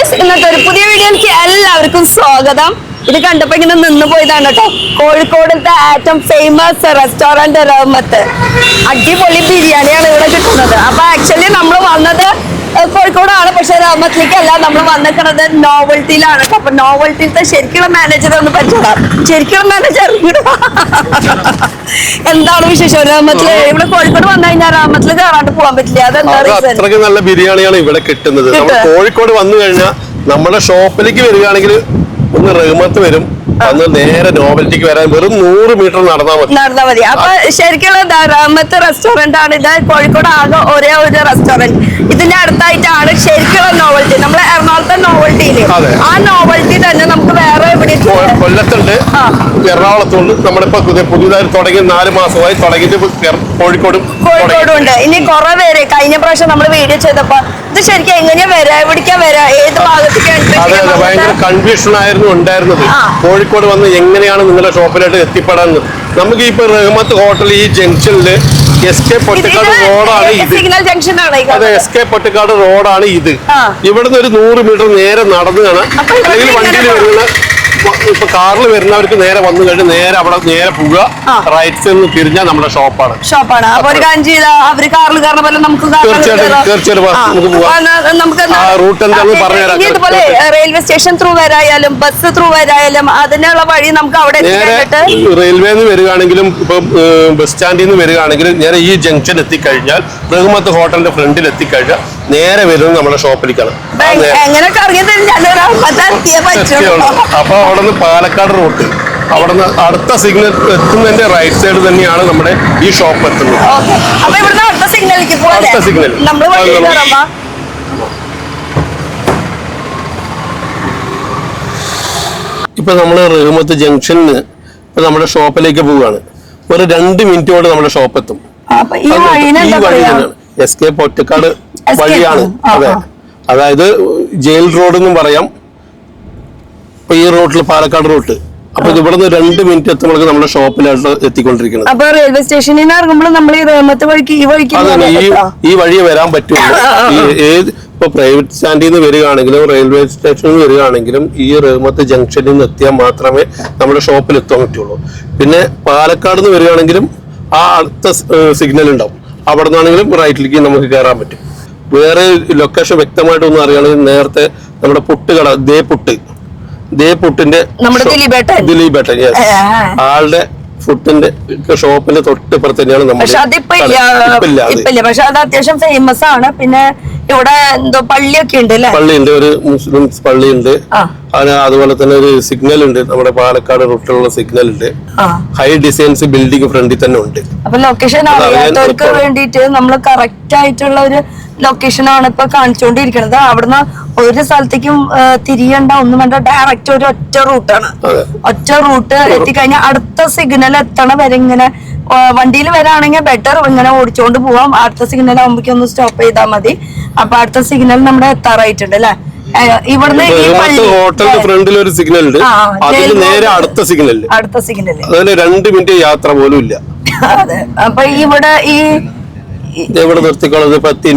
Viewers, ഇന്നത്തെ ഒരു പുതിയ വീഡിയോയിലേക്ക് എല്ലാവർക്കും സ്വാഗതം. ഇത് കണ്ടപ്പോ ഇങ്ങനെ നിന്ന് പോയതാണ് കേട്ടോ. കോഴിക്കോടത്തെ ഏറ്റവും ഫേമസ് റെസ്റ്റോറന്റ് റഹ്മത്ത്. അടിപൊളി ബിരിയാണിയാണ് ഇവിടെ കിട്ടുന്നത്. അപ്പൊ ആക്ച്വലി നമ്മൾ വന്നത് കോഴിക്കോടാണ്, പക്ഷെ റഹ്മത്തിലേക്കല്ല. നമ്മൾ വന്നിരിക്കുന്നത് നോവൽറ്റിയിലാണ്. അപ്പൊ നോവൽറ്റിയിലത്തെ ശരിക്കുള്ള മാനേജർ ഒന്ന് പരിചയപ്പെടാം. ശരിക്കുള്ള മാനേജർ എന്താണ് വിശേഷം? റഹ്മത്തില് ഇവിടെ കോഴിക്കോട് വന്നു കഴിഞ്ഞാൽ റഹ്മത്തില് കയറാണ്ട് പോകാൻ പറ്റില്ല. അത്രയ്ക്ക് നല്ല ബിരിയാണിയാണ് ഇവിടെ കിട്ടുന്നത്. കോഴിക്കോട് വന്നു കഴിഞ്ഞാൽ നമ്മുടെ ഷോപ്പിലേക്ക് വരികയാണെങ്കിൽ ഒന്ന് റഹ്മത്ത് വരും, അന്ന് നേരെ നോവൽറ്റിക്ക് വരാൻ വെറും 100 മീറ്റർ നടന്നാൽ മതി. അപ്പൊ ശരിക്കുള്ള റഹ്മത്ത് റെസ്റ്റോറന്റ് ആണ് ഇത്. കോഴിക്കോട് ആകെ ഒരേ ഒരു റെസ്റ്റോറന്റ്. ഇതിന്റെ അടുത്തായിട്ടാണ് ശരിക്കുള്ള നോവൽറ്റി. നമ്മളെ എറണാകുളത്തെ നോവൽറ്റിയില്, ആ നോവൽറ്റി തന്നെ നമുക്ക് വേറെ എവിടെ കൊല്ലത്തുണ്ട്, എറണാകുളത്തുണ്ട്. നമ്മളിപ്പോ പുതിയതായി തുടങ്ങി 4 മാസമായി തുടങ്ങിയിട്ട് കോഴിക്കോടും ഉണ്ട്. ഇനി കുറെ പേര് കഴിഞ്ഞ പ്രാവശ്യം നമ്മൾ വീഡിയോ ചെയ്തപ്പോ ഇത് ശരിക്കും എങ്ങനെയാ വരാ, എവിടേക്കാ വരാ, ഏത് ഭാഗത്തേക്ക് ഭയങ്കര കൺഫ്യൂഷൻ ആയിരുന്നു ഉണ്ടായിരുന്നത്. കോഴിക്കോട് വന്ന് എങ്ങനെയാണ് നിങ്ങളുടെ ഷോപ്പിലായിട്ട് എത്തിപ്പെടാൻ. നമുക്ക് ഇപ്പൊ റഹ്മത്ത് ഹോട്ടൽ ഈ ജംഗ്ഷനില് SK പൊറ്റക്കാട് റോഡാണ് ഇത്. അതെ, SK പൊറ്റക്കാട് റോഡാണ് ഇത്. ഇവിടുന്ന് ഒരു 100 മീറ്റർ നേരെ നടന്നു കാണാം. അല്ലെങ്കിൽ വണ്ടിയിൽ വരുന്ന ഇപ്പൊ കാറിൽ വരുന്നവർക്ക് നേരെ വന്നു കഴിഞ്ഞാൽ നേരെ അവിടെ നേരെ പോവുക, റൈറ്റ് സൈഡിൽ നിന്ന് തിരിഞ്ഞാൽ നമ്മുടെ ഷോപ്പാണ്. റൂട്ട് എന്താണെന്ന് പറഞ്ഞുതരാം. റെയിൽവേ സ്റ്റേഷൻ ത്രൂ വരായാലും ബസ് ത്രൂ വരായാലും അതിനുള്ള വഴി നമുക്ക് അവിടെ റെയിൽവേന്ന് വരികയാണെങ്കിലും ഇപ്പൊ ബസ് സ്റ്റാൻഡിൽ നിന്ന് വരികയാണെങ്കിലും നേരെ ഈ ജംഗ്ഷൻ എത്തിക്കഴിഞ്ഞാൽ റഹ്മത്ത് ഹോട്ടലിന്റെ ഫ്രണ്ടിൽ എത്തിക്കഴിഞ്ഞാൽ നേരെ വരുന്നത് നമ്മുടെ ഷോപ്പിലേക്കാണ്. അപ്പൊ അവിടെ നിന്ന് പാലക്കാട് റൂട്ട്, അവിടെ നിന്ന് അടുത്ത സിഗ്നൽ എത്തുന്നതിന്റെ റൈറ്റ് സൈഡ് തന്നെയാണ് നമ്മുടെ ഈ ഷോപ്പ് എത്തുന്നത്. അടുത്ത സിഗ്നൽ ഇപ്പൊ നമ്മള് റഹ്മത്ത് ജംഗ്ഷനിൽ ഇപ്പൊ നമ്മുടെ ഷോപ്പിലേക്ക് പോവുകയാണ്. ഒരു 2 മിനിറ്റ് കൊണ്ട് നമ്മുടെ ഷോപ്പ് എത്തും. ഈ വഴി തന്നെയാണ് SK പൊറ്റക്കാട് വഴിയാണ്. അതെ, അതായത് ജയിൽ റോഡ് എന്നും പറയാം. ഇപ്പൊ ഈ റോഡിൽ പാലക്കാട് റൂട്ട്. അപ്പൊ ഇവിടുന്ന് 2 മിനിറ്റ് എത്തുമ്പോൾ നമ്മുടെ ഷോപ്പിലായിട്ട് എത്തിക്കൊണ്ടിരിക്കുന്നത്. അപ്പൊ റെയിൽവേ സ്റ്റേഷനിൽ നിന്ന് ഇറങ്ങുമ്പോൾ നമ്മൾ ഈ റഹ്മത്ത് വഴിക്ക് ഈ വഴിയെ വരാൻ പറ്റുള്ളൂ. ഏത് ഇപ്പൊ പ്രൈവറ്റ് സ്റ്റാൻഡിൽ നിന്ന് വരികയാണെങ്കിലും റെയിൽവേ സ്റ്റേഷനിൽ നിന്ന് വരികയാണെങ്കിലും ഈ റഹ്മത്ത് ജംഗ്ഷനിൽ നിന്ന് എത്തിയാൽ മാത്രമേ നമ്മുടെ ഷോപ്പിൽ എത്താൻ പറ്റുള്ളൂ. പിന്നെ പാലക്കാട് നിന്ന് വരികയാണെങ്കിലും ആ അടുത്ത സിഗ്നൽ ഉണ്ടാവും. അവിടെ നിന്നാണെങ്കിലും റൈറ്റിലേക്ക് നമുക്ക് കയറാൻ പറ്റും. വേറെ ലൊക്കേഷൻ വ്യക്തമായിട്ടൊന്നും അറിയണമെങ്കിൽ നേരത്തെ നമ്മുടെ പുട്ടുകട ദേപുട്ടിന്റെ ദിലീപേട്ടൻ ആളുടെ ഫുഡിന്റെ ഷോപ്പിന്റെ തൊട്ടിപ്പുറത്ത് തന്നെയാണ് നമ്മൾ. പക്ഷെ അത് അത്യാവശ്യം ഫേമസ് ആണ്. പിന്നെ ഇവിടെ എന്തോ പള്ളിയൊക്കെ ഉണ്ട്, പള്ളിയുണ്ട്, ഒരു മുസ്ലിംസ് പള്ളിയുണ്ട്. അതുപോലെ തന്നെ ഒരു സിഗ്നൽ ഉണ്ട്, നമ്മുടെ പാലക്കാട് റൂട്ടിലുള്ള സിഗ്നൽ ഉണ്ട്. ഹൈ ഡിസൈൻസ് ബിൽഡിംഗ് ഫ്രണ്ടിൽ തന്നെ ഉണ്ട്. അപ്പൊ ലൊക്കേഷൻ അറിയാത്തവർക്ക് വേണ്ടിയിട്ട് നമ്മൾ കറക്റ്റ് ആയിട്ടുള്ള ഒരു ലൊക്കേഷനാണ് ഇപ്പൊ കാണിച്ചുകൊണ്ടിരിക്കുന്നത്. അവിടുന്ന് ഒരു സ്ഥലത്തേക്കും തിരിയണ്ട, ഒന്നും വേണ്ട, ഡയറക്റ്റ് ഒരു ഒറ്റ റൂട്ടാണ്. ഒറ്റ റൂട്ട് എത്തിക്കഴിഞ്ഞാൽ അടുത്ത സിഗ്നൽ എത്തണ വരെ ഇങ്ങനെ വണ്ടിയിൽ വരാണെങ്കിൽ ബെറ്റർ ഇങ്ങനെ ഓടിച്ചോണ്ട് പോവാം. അടുത്ത സിഗ്നൽ ആകുമ്പോഴേക്കും ഒന്ന് സ്റ്റോപ്പ് ചെയ്താൽ മതി. അപ്പൊ അടുത്ത സിഗ്നൽ നമ്മുടെ എത്താറായിട്ടുണ്ട് അല്ലെ. ഇവിടുന്ന് ഹോട്ടലിന്റെ ഫ്രണ്ടിൽ ഒരു സിഗ്നൽ ഉണ്ട്, അതിന് നേരെ അടുത്ത സിഗ്നൽ 2 മിനിറ്റ് യാത്ര പോലും ഇല്ല. അതെ, അപ്പൊ ഇവിടെ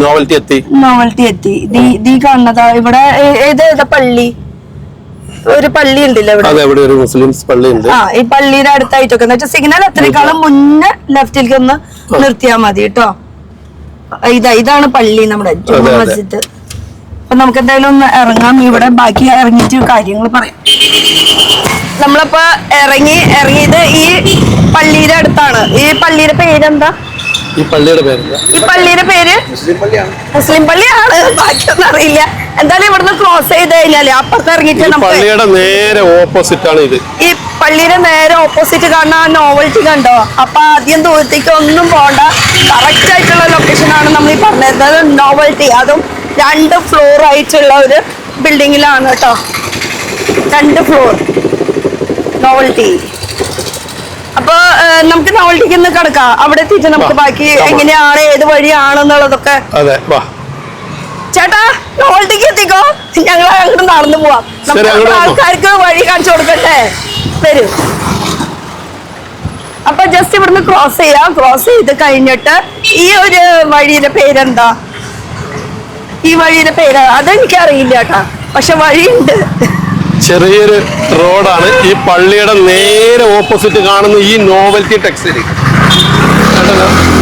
നോവൽറ്റി എത്തി. ദീ കാണുന്നതാ ഇവിടെ ഏതാ പള്ളി, ഒരു പള്ളി ഉണ്ടല്ലോ ഇവിടെ, ഒരു മുസ്ലിംസ് പള്ളി ഉണ്ട്. ഈ പള്ളിയുടെ അടുത്തായിട്ടൊക്കെ എന്ന് വെച്ചാൽ സിഗ്നൽ എത്രക്കാളും മുന്നേ ലെഫ്റ്റിലേക്ക് ഒന്ന് നിർത്തിയാൽ മതി കേട്ടോ. ഇതാണ് പള്ളി, നമ്മുടെ ജുമാ മസ്ജിദ്. അപ്പൊ നമുക്ക് എന്തായാലും ഒന്ന് ഇറങ്ങാം. ഇവിടെ ബാക്കി ഇറങ്ങിയിട്ട് കാര്യങ്ങൾ പറയാം. നമ്മളിപ്പോ ഇറങ്ങിയത് ഈ പള്ളിയുടെ അടുത്താണ്. ഈ പള്ളിയുടെ പേരെന്താ? ഈ പള്ളിയുടെ പേര് മുസ്ലിം പള്ളിയാണ്. ബാക്കിയൊന്നും അറിയില്ല. എന്തായാലും ഇവിടുന്ന് ക്രോസ് ചെയ്ത് കഴിഞ്ഞാല് അപ്പുറത്ത് ഇറങ്ങിയിട്ട് പള്ളിയുടെ നേരെ ഓപ്പോസിറ്റ് ആണ് ഇത്. ഈ പള്ളിയുടെ നേരെ ഓപ്പോസിറ്റ് കാണുന്ന ആ നോവൽറ്റി കണ്ടോ? അപ്പൊ ആദ്യം ദൂരത്തേക്ക് ഒന്നും പോണ്ട, കറക്റ്റ് ആയിട്ടുള്ള ലൊക്കേഷൻ ആണ് നമ്മൾ ഈ പറഞ്ഞത്. നോവൽറ്റി, അതും 2 ഫ്ലോർ ആയിട്ടുള്ള ഒരു ബിൽഡിങ്ങിലാണ് കേട്ടോ. 2 ഫ്ലോർ നോവൽറ്റി. അപ്പൊ നമുക്ക് നോവൽറ്റിക്ക് ഒന്ന് കിടക്കാം. അവിടെ എത്തിയിട്ട് നമുക്ക് ബാക്കി എങ്ങനെയാണ്, ഏത് വഴിയാണെന്നുള്ളതൊക്കെ. ചേട്ടാ, നോവൽറ്റിക്ക് എത്തിക്കോ, ഞങ്ങൾ അങ്ങോട്ട് നടന്നു പോവാം. ആൾക്കാർക്ക് വഴി കാണിച്ചു കൊടുക്കട്ടെ, വരൂ. അപ്പൊ ജസ്റ്റ് ഇവിടുന്ന് ക്രോസ് ചെയ്യാം. ക്രോസ് ചെയ്ത് കഴിഞ്ഞിട്ട് ഈ ഒരു വഴിയുടെ പേരെന്താ? ഈ വഴിയുടെ പേര് അതെനിക്കറിയില്ല കേട്ടാ. പക്ഷെ വഴിയുണ്ട്. ചെറിയൊരു റോഡാണ്. ഈ പള്ളിയുടെ നേരെ ഓപ്പോസിറ്റ് കാണുന്ന ഈ നോവൽറ്റി ടെക്സ്റ്റൈൽ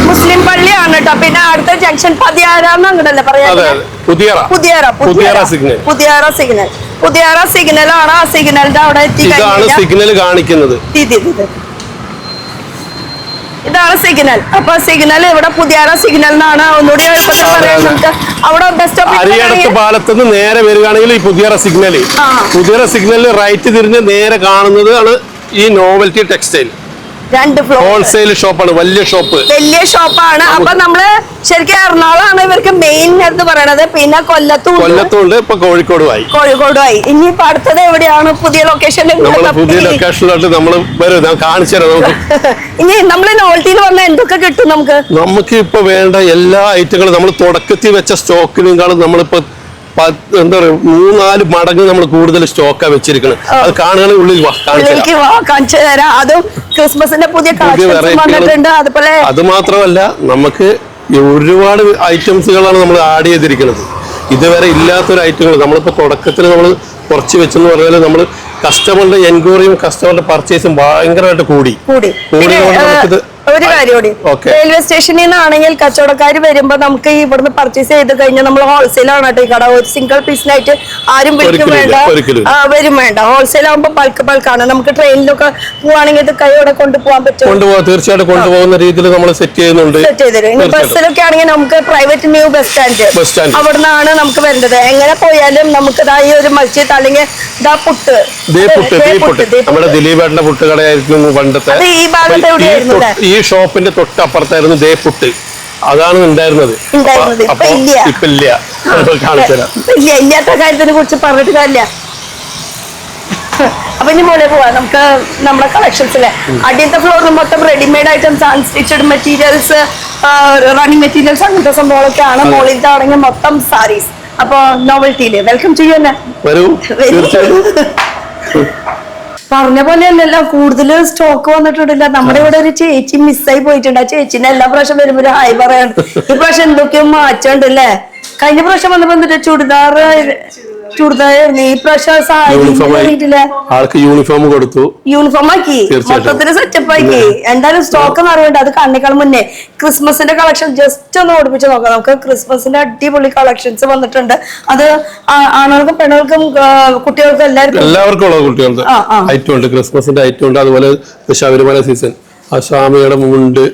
മുസ്ലിം പള്ളിയാണ് കേട്ടോ. പിന്നെ അടുത്ത ജംഗ്ഷൻ പതിയാര അങ്ങോട്ടല്ലേ പറയാ, പുതിയാറ സിഗ്നൽ ആണ്. ആ സിഗ്നലിന്റെ അവിടെ സിഗ്നൽ കാണിക്കുന്നത്. ഇതാണ് സിഗ്നൽ. അപ്പൊ സിഗ്നൽ ഇവിടെ പുതിയാറ സിഗ്നൽ എന്നാണ്. ഒന്നുകൂടി പറയാം നമുക്ക്. അവിടെ ബസ് സ്റ്റോപ്പ് അരിയടത്ത് പാലത്തുനിന്ന് നേരെ വരികയാണെങ്കിൽ ഈ പുതിയറ സിഗ്നലിൽ റൈറ്റ് തിരിഞ്ഞ് നേരെ കാണുന്നത് ആണ് ഈ നോവൽറ്റി ടെക്സ്റ്റൈൽ. 2 ഫ്ലോർ ഹോൾസെയിൽ ഷോപ്പാണ്. വലിയ ഷോപ്പാണ്. അപ്പൊ നമ്മള് ശരിക്കും എറണാകുളമാണ് ഇവർക്ക് മെയിൻ എന്ന് പറയണത്. പിന്നെ കൊല്ലത്തുണ്ട്, ഇപ്പൊ കോഴിക്കോടുമായി. ഇനിയിപ്പോ അടുത്തത് എവിടെയാണ് പുതിയ ലൊക്കേഷനിലോട്ട് നമ്മൾ വരും. ഞാൻ കാണിച്ചു തരാം നമുക്ക്. ഇനി നമ്മള് നോവൽറ്റിയിൽ വന്ന എന്തൊക്കെ കിട്ടും നമുക്ക് ഇപ്പൊ വേണ്ട എല്ലാ ഐറ്റങ്ങളും നമ്മൾ തുടക്കത്തിൽ വെച്ച സ്റ്റോക്കിനേക്കാളും നമ്മളിപ്പോ എന്താ പറയാ 3-4 മടങ്ങ് നമ്മൾ കൂടുതൽ സ്റ്റോക്കാ വെച്ചിരിക്കുന്നത്. അത് കാണുകയാണെങ്കിൽ ഉള്ളിൽ കാണിച്ചു തരാം. അതും ക്രിസ്മസിന്റെ പുതിയ അതുപോലെ അത് മാത്രമല്ല നമുക്ക് ഒരുപാട് ഐറ്റംസുകളാണ് നമ്മൾ ആഡ് ചെയ്തിരിക്കുന്നത്. ഇതുവരെ ഇല്ലാത്തൊരു ഐറ്റങ്ങൾ നമ്മളിപ്പോ തുടക്കത്തിൽ നമ്മൾ കുറച്ച് വെച്ചെന്ന് പറഞ്ഞാൽ നമ്മൾ കസ്റ്റമറുടെ എൻക്വയറിയും കസ്റ്റമറുടെ പർച്ചേസും ഭയങ്കരമായിട്ട് കൂടി. ഒരു കാര്യം കൂടി, റെയിൽവേ സ്റ്റേഷനിൽ നിന്നാണെങ്കിൽ കച്ചവടക്കാർ വരുമ്പോ നമുക്ക് ഇവിടുന്ന് പർച്ചേസ് ചെയ്ത് കഴിഞ്ഞാൽ നമ്മൾ ഹോൾസെയിൽ ആണ് കേട്ടോ ഈ കട. ഒരു സിംഗിൾ പീസിനായിട്ട് ആരും വരും വേണ്ട. ഹോൾസെയിൽ ആകുമ്പോ ബൾക്കാണ്. നമുക്ക് ട്രെയിനിലൊക്കെ പോവാണെങ്കിൽ ഇത് കൈയോടെ കൊണ്ടുപോകാൻ പറ്റും. തീർച്ചയായിട്ടും കൊണ്ടുപോകുന്ന രീതിയിൽ നമ്മൾ സെറ്റ് ചെയ്യുന്നുണ്ട്. ഇനി ബസ്സിലൊക്കെ ആണെങ്കിൽ നമുക്ക് പ്രൈവറ്റ് ന്യൂ ബസ് സ്റ്റാൻഡ് അവിടുന്നാണ് നമുക്ക് വരേണ്ടത്. എങ്ങനെ പോയാലും നമുക്ക് ഈ ഒരു മസ്ജിദ് അല്ലെങ്കിൽ പുട്ട് നമ്മുടെ ദിലീപേട്ടന്റെ പുട്ടുകടയായിരുന്നു പണ്ടത്തെ. ഈ ഭാഗത്ത് എവിടെയായിരുന്നു? ഈ ഷോപ്പിന്റെ തൊട്ടപ്പുറത്തായിരുന്നു ദേ പുട്ട്. അതാണ് ഉണ്ടായിരുന്നത്. ഇപ്പൊ ഇല്ല. ഇല്ലാത്ത കാര്യത്തിനെ കുറിച്ച് പറഞ്ഞിട്ട് കാര്യമില്ല. അപ്പൊ ഇനി പോലെ പോവാ നമുക്ക് നമ്മുടെ കളക്ഷൻസിലെ അടിയത്തെ ഫ്ലോറിൽ മൊത്തം readymade items, unstitched materials, running materials, അങ്ങനത്തെ സംഭവങ്ങളൊക്കെയാണ്. മോളിൽ ആണെങ്കിൽ മൊത്തം സാരീസ്. അപ്പൊ നോവൽറ്റിയില് വെൽക്കം ചെയ്യുന്ന പറഞ്ഞ പോലെ അല്ലല്ലോ, കൂടുതൽ സ്റ്റോക്ക് വന്നിട്ടുണ്ടല്ലോ. നമ്മുടെ ഇവിടെ ഒരു ചേച്ചി മിസ്സായി പോയിട്ടുണ്ട്. ആ ചേച്ചിനെ എല്ലാ പ്രാവശ്യം വരുമ്പോ ഹായ് പറയാണ്. ഈ പ്രാവശ്യം എന്തൊക്കെയോ മാറ്റമുണ്ട് അല്ലേ? കഴിഞ്ഞ പ്രാവശ്യം വന്നപ്പോ ചുരിദാറായിരുന്നു. ഈ പ്രാവശ്യം ആൾക്ക് യൂണിഫോം കൊടുത്തു. യൂണിഫോം ആക്കി മൊത്തത്തില് സെറ്റപ്പ് ആക്കി. എന്തായാലും സ്റ്റോക്ക് നിറവുണ്ട്. അത് കണ്ണിക്കാൾ മുന്നേ ക്രിസ്മസിന്റെ കളക്ഷൻ ജസ്റ്റ് ഒന്ന് ഓടിപ്പിച്ച് നോക്കാം. നമുക്ക് ക്രിസ്മസിന്റെ അടിപൊളി കളക്ഷൻസ് വന്നിട്ടുണ്ട്. അത് ആണുങ്ങൾക്കും പെണ്ണുങ്ങൾക്കും കുട്ടികൾക്കും എല്ലാവർക്കും ഉള്ള കുട്ടികൾക്ക് ഐറ്റം ഉണ്ട്. ക്രിസ്മസിന്റെ ഐറ്റം ഉണ്ട്. അതുപോലെ ശബരിമല സീസൺ അശാമിയുടെ മുണ്ട്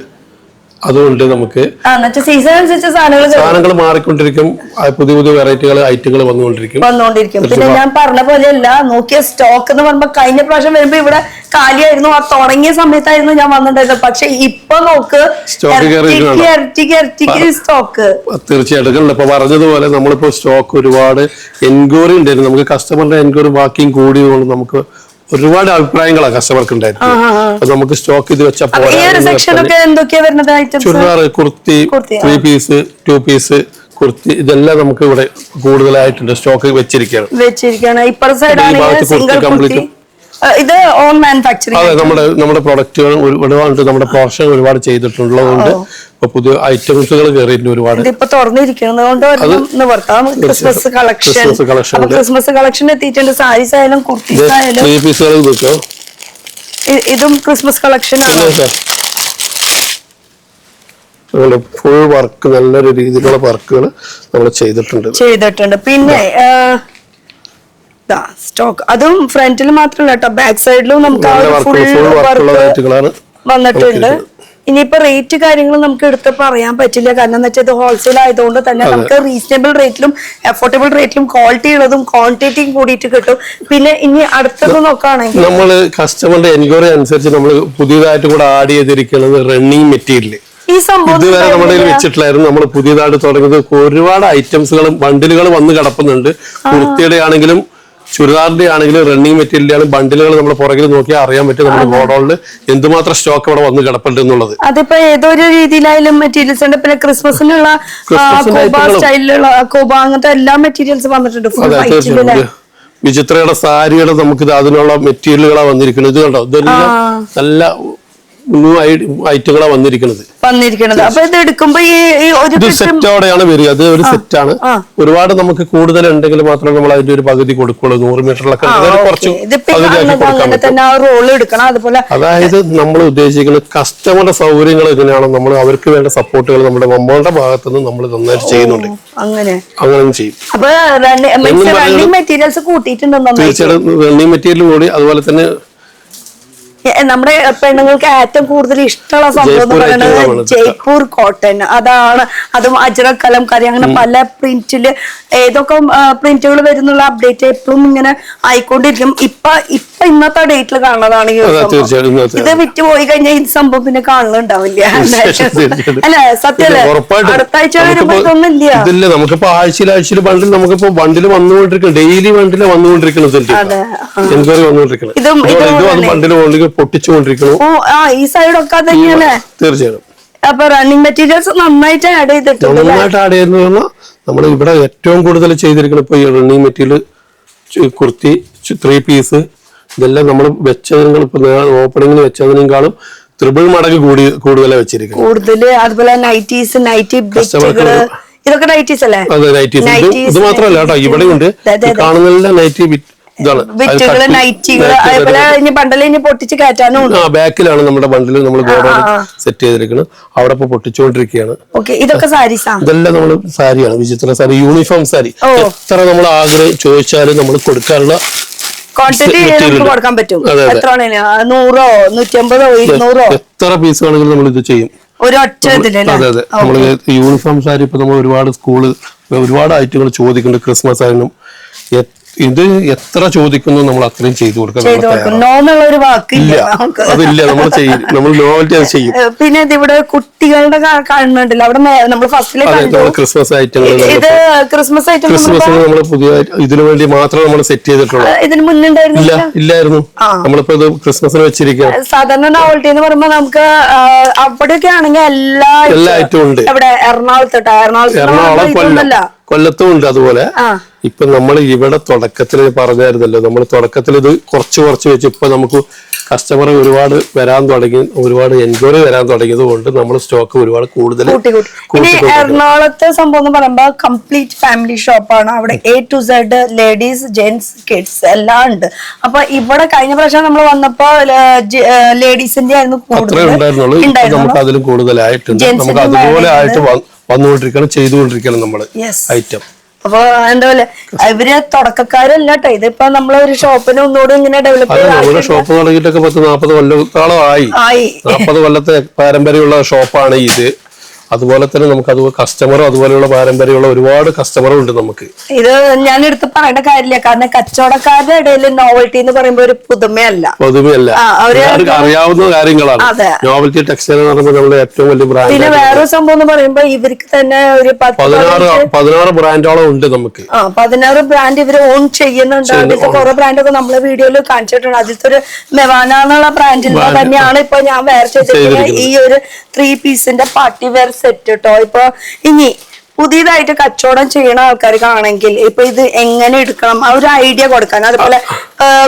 അതുകൊണ്ട് നമുക്ക് സാധനങ്ങൾ മാറിക്കൊണ്ടിരിക്കും. പുതിയ പുതിയ വെറൈറ്റികൾ ഐറ്റങ്ങൾ വന്നുകൊണ്ടിരിക്കും. പിന്നെ ഞാൻ പറഞ്ഞ പോലെയല്ല, നോക്കിയ സ്റ്റോക്ക് എന്ന് പറയുമ്പോ കഴിഞ്ഞ പ്രാവശ്യം വരുമ്പോ ഇവിടെ കാലിയായിരുന്നു. ആ തുടങ്ങിയ സമയത്തായിരുന്നു ഞാൻ വന്നിട്ടുണ്ടായിരുന്നത്. പക്ഷെ ഇപ്പൊ നോക്ക് സ്റ്റോക്ക്. തീർച്ചയായിട്ടും ഇപ്പൊ പറഞ്ഞതുപോലെ നമ്മളിപ്പോ സ്റ്റോക്ക് ഒരുപാട് എൻക്വയറി ഉണ്ടായിരുന്നു. നമുക്ക് കസ്റ്റമറിന്റെ എൻക്വയറി ബാക്കിയും കൂടിയതുകൊണ്ട് നമുക്ക് ഒരുപാട് അഭിപ്രായങ്ങളാണ് കസ്റ്റമർക്ക് ഉണ്ടായിരുന്നു. നമുക്ക് സ്റ്റോക്ക് ഇത് വെച്ചാൽ ചുരിദാർ, കുർത്തി, 3 പീസ്, 2 പീസ് കുർത്തി, ഇതെല്ലാം നമുക്ക് ഇവിടെ കൂടുതലായിട്ടുണ്ട് സ്റ്റോക്ക് വെച്ചിരിക്കുകയാണ്. ഇത് ഓൺ മാനുഫാക്ചറിംഗ്. അതെ, നമ്മുടെ പ്രൊഡക്റ്റുകൾ ഒരുപാട് നമ്മുടെ പ്രൊഡക്ഷൻ ഒരുപാട് ചെയ്തിട്ടുള്ളതുകൊണ്ട് ഇപ്പൊ പുതിയ ഐറ്റംസുകൾ കയറിയിട്ടുണ്ട് ഒരുപാട്. ഇപ്പൊ തുറന്നിരിക്കുന്നത് ക്രിസ്മസ് കളക്ഷൻ എത്തിയിട്ടുണ്ട്. സാരീസ് ആയാലും കുർത്തീസ് ആയാലും. 3 പീസുകൾ നോക്കോ, ഇതും ക്രിസ്മസ് കളക്ഷൻ ആണ്. ഫുൾ വർക്ക്, നല്ലൊരു രീതിയിലുള്ള വർക്കുകൾ നമ്മൾ ചെയ്തിട്ടുണ്ട്. പിന്നെ സ്റ്റോക്ക് അതും ഫ്രണ്ടിൽ മാത്രമല്ല കേട്ടോ, ബാക്ക് സൈഡിലും നമുക്ക് വന്നിട്ടുണ്ട്. ഇനിയിപ്പോ റേറ്റ് കാര്യങ്ങൾ നമുക്ക് എടുത്ത് പറയാൻ പറ്റില്ല. കാരണം എന്താ വെച്ചാൽ ഇത് ഹോൾസെയിൽ ആയതുകൊണ്ട് തന്നെ നമുക്ക് റീസണബിൾ റേറ്റിലും അഫോർഡബിൾ റേറ്റിലും ക്വാളിറ്റി ഉള്ളതും ക്വാണ്ടിറ്റിയും കൂടിയിട്ട് കിട്ടും. പിന്നെ ഇനി അടുത്തത് നോക്കുകയാണെങ്കിൽ നമ്മൾ കസ്റ്റമറുടെ എൻക്വയറി അനുസരിച്ച് നമ്മൾ പുതിയതായിട്ട് കൂടെ ആഡ് ചെയ്തിരിക്കുന്നത് റണ്ണിങ് മെറ്റീരിയൽ. ഈ സംഭവം ഇതുവരെ നമ്മുടെ വെച്ചിട്ടില്ലായിരുന്നു. നമ്മൾ പുതിയതായിട്ട് തുടങ്ങിയത് ഒരുപാട് ഐറ്റംസുകളും ബണ്ടിലുകൾ വന്ന് കിടപ്പുന്നുണ്ട്. കുർത്തിയുടെ ആണെങ്കിലും ചുരിദാറിന്റെ ആണെങ്കിലും റണ്ണിങ് മെറ്റീരിയൽ ആണ് ബണ്ടിലുകൾ നമ്മൾ പുറകിൽ നോക്കിയാൽ അറിയാൻ പറ്റും നമ്മുടെ ഗോഡൌണിൽ എന്തുമാത്രം സ്റ്റോക്ക് അവിടെ വന്ന് കിടപ്പുണ്ട് എന്നുള്ളത്. അതിപ്പോ ഏതൊരു രീതിയിലായാലും മെറ്റീരിയൽസ് ഉണ്ട്. പിന്നെ ക്രിസ്മസിനുള്ള സ്റ്റൈലിലുള്ള കോബ അങ്ങനത്തെ എല്ലാ മെറ്റീരിയൽസ് വന്നിട്ടുണ്ട്. വിചിത്രയുടെ സാരിയുടെ നമുക്ക് അതിനുള്ള മെറ്റീരിയലുകളാണ് വന്നിരിക്കുന്നത്. ഇത് കണ്ടോ, ഇതെല്ലാം നല്ല ന്യൂ ഐറ്റങ്ങളാണ് വന്നിരിക്കുന്നത്. അപ്പൊ ഇത് എടുക്കുമ്പോ ഈ ഒരു സെറ്റോടെയാണ് വരിക. അത് ഒരു സെറ്റാണ്. ഒരുപാട് നമുക്ക് കൂടുതൽ ഉണ്ടെങ്കിൽ മാത്രമേ നമ്മൾ അതിന്റെ ഒരു പകുതി കൊടുക്കുള്ളൂ. 100 മീറ്ററിലൊക്കെ കുറച്ച് റോൾ എടുക്കണം. അതുപോലെ അതായത് നമ്മൾ ഉദ്ദേശിക്കുന്നത് കസ്റ്റമറുടെ സൗകര്യങ്ങൾ എങ്ങനെയാണോ നമ്മൾ അവർക്ക് വേണ്ട സപ്പോർട്ടുകൾ നമ്മുടെ മമ്മളുടെ ഭാഗത്തുനിന്ന് നമ്മൾ നന്നായിട്ട് ചെയ്യുന്നുണ്ട്. അങ്ങനെ ചെയ്യും. അപ്പൊ റണ്ണിങ് മെറ്റീരിയൽസ് കൂട്ടിയിട്ടുണ്ടോ? തീർച്ചയായിട്ടും റണ്ണിങ് മെറ്റീരിയൽ കൂടി. അതുപോലെ തന്നെ നമ്മുടെ പെണ്ണുങ്ങൾക്ക് ഏറ്റവും കൂടുതൽ ഇഷ്ടമുള്ള സംഭവം എന്ന് പറയുന്നത് ജയ്പൂർ കോട്ടൺ. അതാണ്. അതും അജ്രക് കലംകാരി, അങ്ങനെ പല പ്രിന്റില് ഏതൊക്കെ പ്രിന്റുകൾ വരുന്നുള്ള അപ്ഡേറ്റ് എപ്പോഴും ഇങ്ങനെ ആയിക്കൊണ്ടിരിക്കും. ഇപ്പൊ ഇന്നത്തെ ഡേറ്റിൽ കാണുന്നതാണ് ഈ ഇത് വിറ്റ് പോയി കഴിഞ്ഞാൽ ഈ സംഭവം പിന്നെ കാണുന്നുണ്ടാവില്ല. അല്ല സത്യല്ലേ? അടുത്ത ആഴ്ച വരുമ്പോ ഇതൊന്നും ഇല്ല. നമുക്കിപ്പോ ആഴ്ചയിൽ ബണ്ടിൽ നമുക്കിപ്പോ ബണ്ടിൽ വന്നുകൊണ്ടിരിക്കണം. ഡെയിലി ബണ്ടിൽ വന്നുകൊണ്ടിരിക്കണം. എൻക്വയറി വന്നുകൊണ്ടിരിക്കണം. ഇത് ബണ്ടിൽ പൊട്ടിച്ചുകൊണ്ടിരിക്കണം. ഈ സൈഡൊക്കെ തന്നെയാണ്. തീർച്ചയായും. അപ്പൊ റണ്ണിങ് മെറ്റീരിയൽസ് നന്നായിട്ട് ആഡ് ചെയ്തിട്ടുണ്ട്. നന്നായിട്ട് ആഡ് ചെയ്യുന്ന പറഞ്ഞാൽ നമ്മൾ ഇവിടെ ഏറ്റവും കൂടുതൽ ചെയ്തിരിക്കണം ഇപ്പൊ ഈ റണ്ണിങ് മെറ്റീരിയൽ, കുർത്തി, 3 പീസ്, ഇതെല്ലാം നമ്മൾ വെച്ചതിനും ഇപ്പൊ ഓപ്പണിങ്ങിന് വെച്ചതിനേക്കാളും 3 മടങ്ങ് കൂടുതലാണ് വെച്ചിരിക്കുന്നത്. കൂടുതല്. അതുപോലെ നൈറ്റീസ്, നൈറ്റി ബിറ്റുകള്, ഇതൊക്കെ നൈറ്റീസ് അല്ലേ? അതെ, നൈറ്റീസ്. ഇത് മാത്രമല്ല കേട്ടോ, ഇവിടെ ഉണ്ട് കാണുന്ന നൈറ്റി ബിറ്റുകള്, നൈറ്റികള്, അതേപോലെ ഇനി ബണ്ടല് ഇനി പൊട്ടിച്ച് കയറ്റാനും ഉണ്ട്. ബാക്കിലാണ് നമ്മുടെ ബണ്ടില് നമ്മൾ സെറ്റ് ചെയ്തിരിക്കുന്നത്. അവിടെ ഇപ്പൊ പൊട്ടിച്ചുകൊണ്ടിരിക്കുകയാണ്. ഇതൊക്കെ സാരീസാ? ഇതെല്ലാം നമ്മൾ സാരിയാണ്. വിചിത്ര സാരി, യൂണിഫോം സാരി. എത്ര നമ്മൾ ചോദിച്ചാലും നമ്മൾ കൊടുക്കാനുള്ള ക്വാണ്ടിറ്റി നമുക്ക് കൊടുക്കാൻ പറ്റും. എത്ര 100, 150, 200 എത്ര പീസ് വേണമെങ്കിലും നമ്മൾ ഇത് ചെയ്യും. ഒരൊറ്റ ഇതില്. അതെ അതെ. നമ്മള് യൂണിഫോം സാരി ഇപ്പൊ നമ്മൾ ഒരുപാട് സ്കൂള് ഒരുപാട് ഐറ്റങ്ങൾ ചോദിക്കുന്നുണ്ട്. ക്രിസ്മസ് ആയാലും ഇത് എത്ര ചോദിക്കുന്നു നമ്മൾ അത്രയും ചെയ്തു കൊടുക്കാം. അതില്ല, നമ്മൾ ചെയ്യും. നമ്മൾ നോവൽറ്റി അത് ചെയ്യും. പിന്നെ ഇവിടെ കുട്ടികളുടെ കാണുന്നുണ്ടല്ലോ, അവിടെ നമ്മൾ ഫസ്റ്റില് ക്രിസ്മസ് ഐറ്റങ്ങൾ, ഇത് ക്രിസ്മസ് ഐറ്റം നമ്മൾ പുതിയ ഇതിനു വേണ്ടി മാത്രം നമ്മൾ സെറ്റ് ചെയ്തിട്ടുള്ളൂ. ഇതിന് മുന്നുണ്ടായിരുന്നില്ല. ഇല്ലായിരുന്നു. നമ്മളിപ്പോ ഇത് ക്രിസ്മസിന് വെച്ചിരിക്കുകയാണ്. സാധാരണ നോവൽറ്റി എന്ന് പറയുമ്പോ നമുക്ക് അവിടെയൊക്കെ ആണെങ്കിൽ എല്ലാ ഐറ്റവും ഉണ്ട്. ഇവിടെ എറണാകുളത്ത് കൊല്ലത്തും ഉണ്ട്. അതുപോലെ ഇപ്പൊ നമ്മൾ ഇവിടെ തുടക്കത്തിൽ പറഞ്ഞായിരുന്നല്ലോ, നമ്മൾ തുടക്കത്തിൽ ഇത് കുറച്ച് വെച്ച് ഇപ്പൊ നമുക്ക് കസ്റ്റമർ ഒരുപാട് വരാൻ തുടങ്ങി, ഒരുപാട് എൻക്വയറി വരാൻ തുടങ്ങിയത് കൊണ്ട് നമ്മൾ സ്റ്റോക്ക് ഒരുപാട് കൂടുതൽ. എറണാകുളത്തെ സംഭവം എന്ന് പറയുമ്പോ കംപ്ലീറ്റ് ഫാമിലി ഷോപ്പാണ്. അവിടെ A to Z ladies, gents, kids എല്ലാം ഉണ്ട്. അപ്പൊ ഇവിടെ കഴിഞ്ഞ പ്രാവശ്യം നമ്മൾ വന്നപ്പോ ലേഡീസിന്റെ ആയിരുന്നു കൂടുതൽ ഉണ്ടായിരുന്നുള്ളൂ. നമുക്ക് അതിലും കൂടുതലായിട്ടുണ്ട്. നമുക്ക് അതുപോലെ ആയിട്ട് വന്നുകൊണ്ടിരിക്കണം, ചെയ്തുകൊണ്ടിരിക്കണം നമ്മള് ഐറ്റം. അപ്പൊ എന്താ പറയുക, ഇവര് തുടക്കക്കാരല്ല കേട്ടോ. ഇതിപ്പോ നമ്മളെ ഒരു ഷോപ്പിന് ഒന്നുകൂടി ഇങ്ങനെ ഡെവലപ്പ് നമ്മുടെ ഷോപ്പ് തുടങ്ങിയിട്ടൊക്കെ 10-40 കൊല്ലത്തോളം ആയി. 40 കൊല്ലത്തെ പാരമ്പര്യമുള്ള ഷോപ്പാണ് ഇത്. അതുപോലെ തന്നെ നമുക്ക് കസ്റ്റമറും അതുപോലെയുള്ള പാരമ്പര്യമുള്ള ഒരുപാട് കസ്റ്റമറും ഉണ്ട് നമുക്ക്. ഇത് ഞാൻ എടുത്ത് പറയേണ്ട കാര്യമില്ല, കാരണം കച്ചവടക്കാരുടെ ഇടയിൽ നോവൽറ്റി എന്ന് പറയുമ്പോൾ ഒരു പുതുമയല്ല. അവർക്ക് അറിയാവുന്ന കാര്യങ്ങളാണ്. നോവൽറ്റി ടെക്സ്റ്റൈൽ എന്ന് പറയുമ്പോൾ നമ്മുടെ ഏറ്റവും വലിയ ബ്രാൻഡ്. പിന്നെ വേറൊരു സംഭവം എന്ന് പറയുമ്പോ ഇവർക്ക് തന്നെ ഒരു 16 ബ്രാൻഡോളം ഉണ്ട് നമുക്ക്. 16 ബ്രാൻഡ് ഇവര് ഓൺ ചെയ്യുന്നുണ്ട്. അതിലത്തെ കുറെ ബ്രാൻഡൊക്കെ നമ്മളെ വീഡിയോയിൽ കാണിച്ചിട്ടുണ്ട്. അതിലത്തെ ഒരു മെവാന എന്നുള്ള ബ്രാൻഡിൽ തന്നെയാണ് ഇപ്പൊ ഞാൻ വേറെ ചെയ്തിരിക്കുന്നത് ഈ ഒരു 3 പീസിന്റെ പാർട്ടി വെയർ സെറ്റ് കേട്ടോ. ഇപ്പൊ ഇനി പുതിയതായിട്ട് കച്ചവടം ചെയ്യണ ആൾക്കാർക്കാണെങ്കിൽ ഇപ്പൊ ഇത് എങ്ങനെ എടുക്കണം ആ ഒരു ഐഡിയ കൊടുക്കാൻ. അതുപോലെ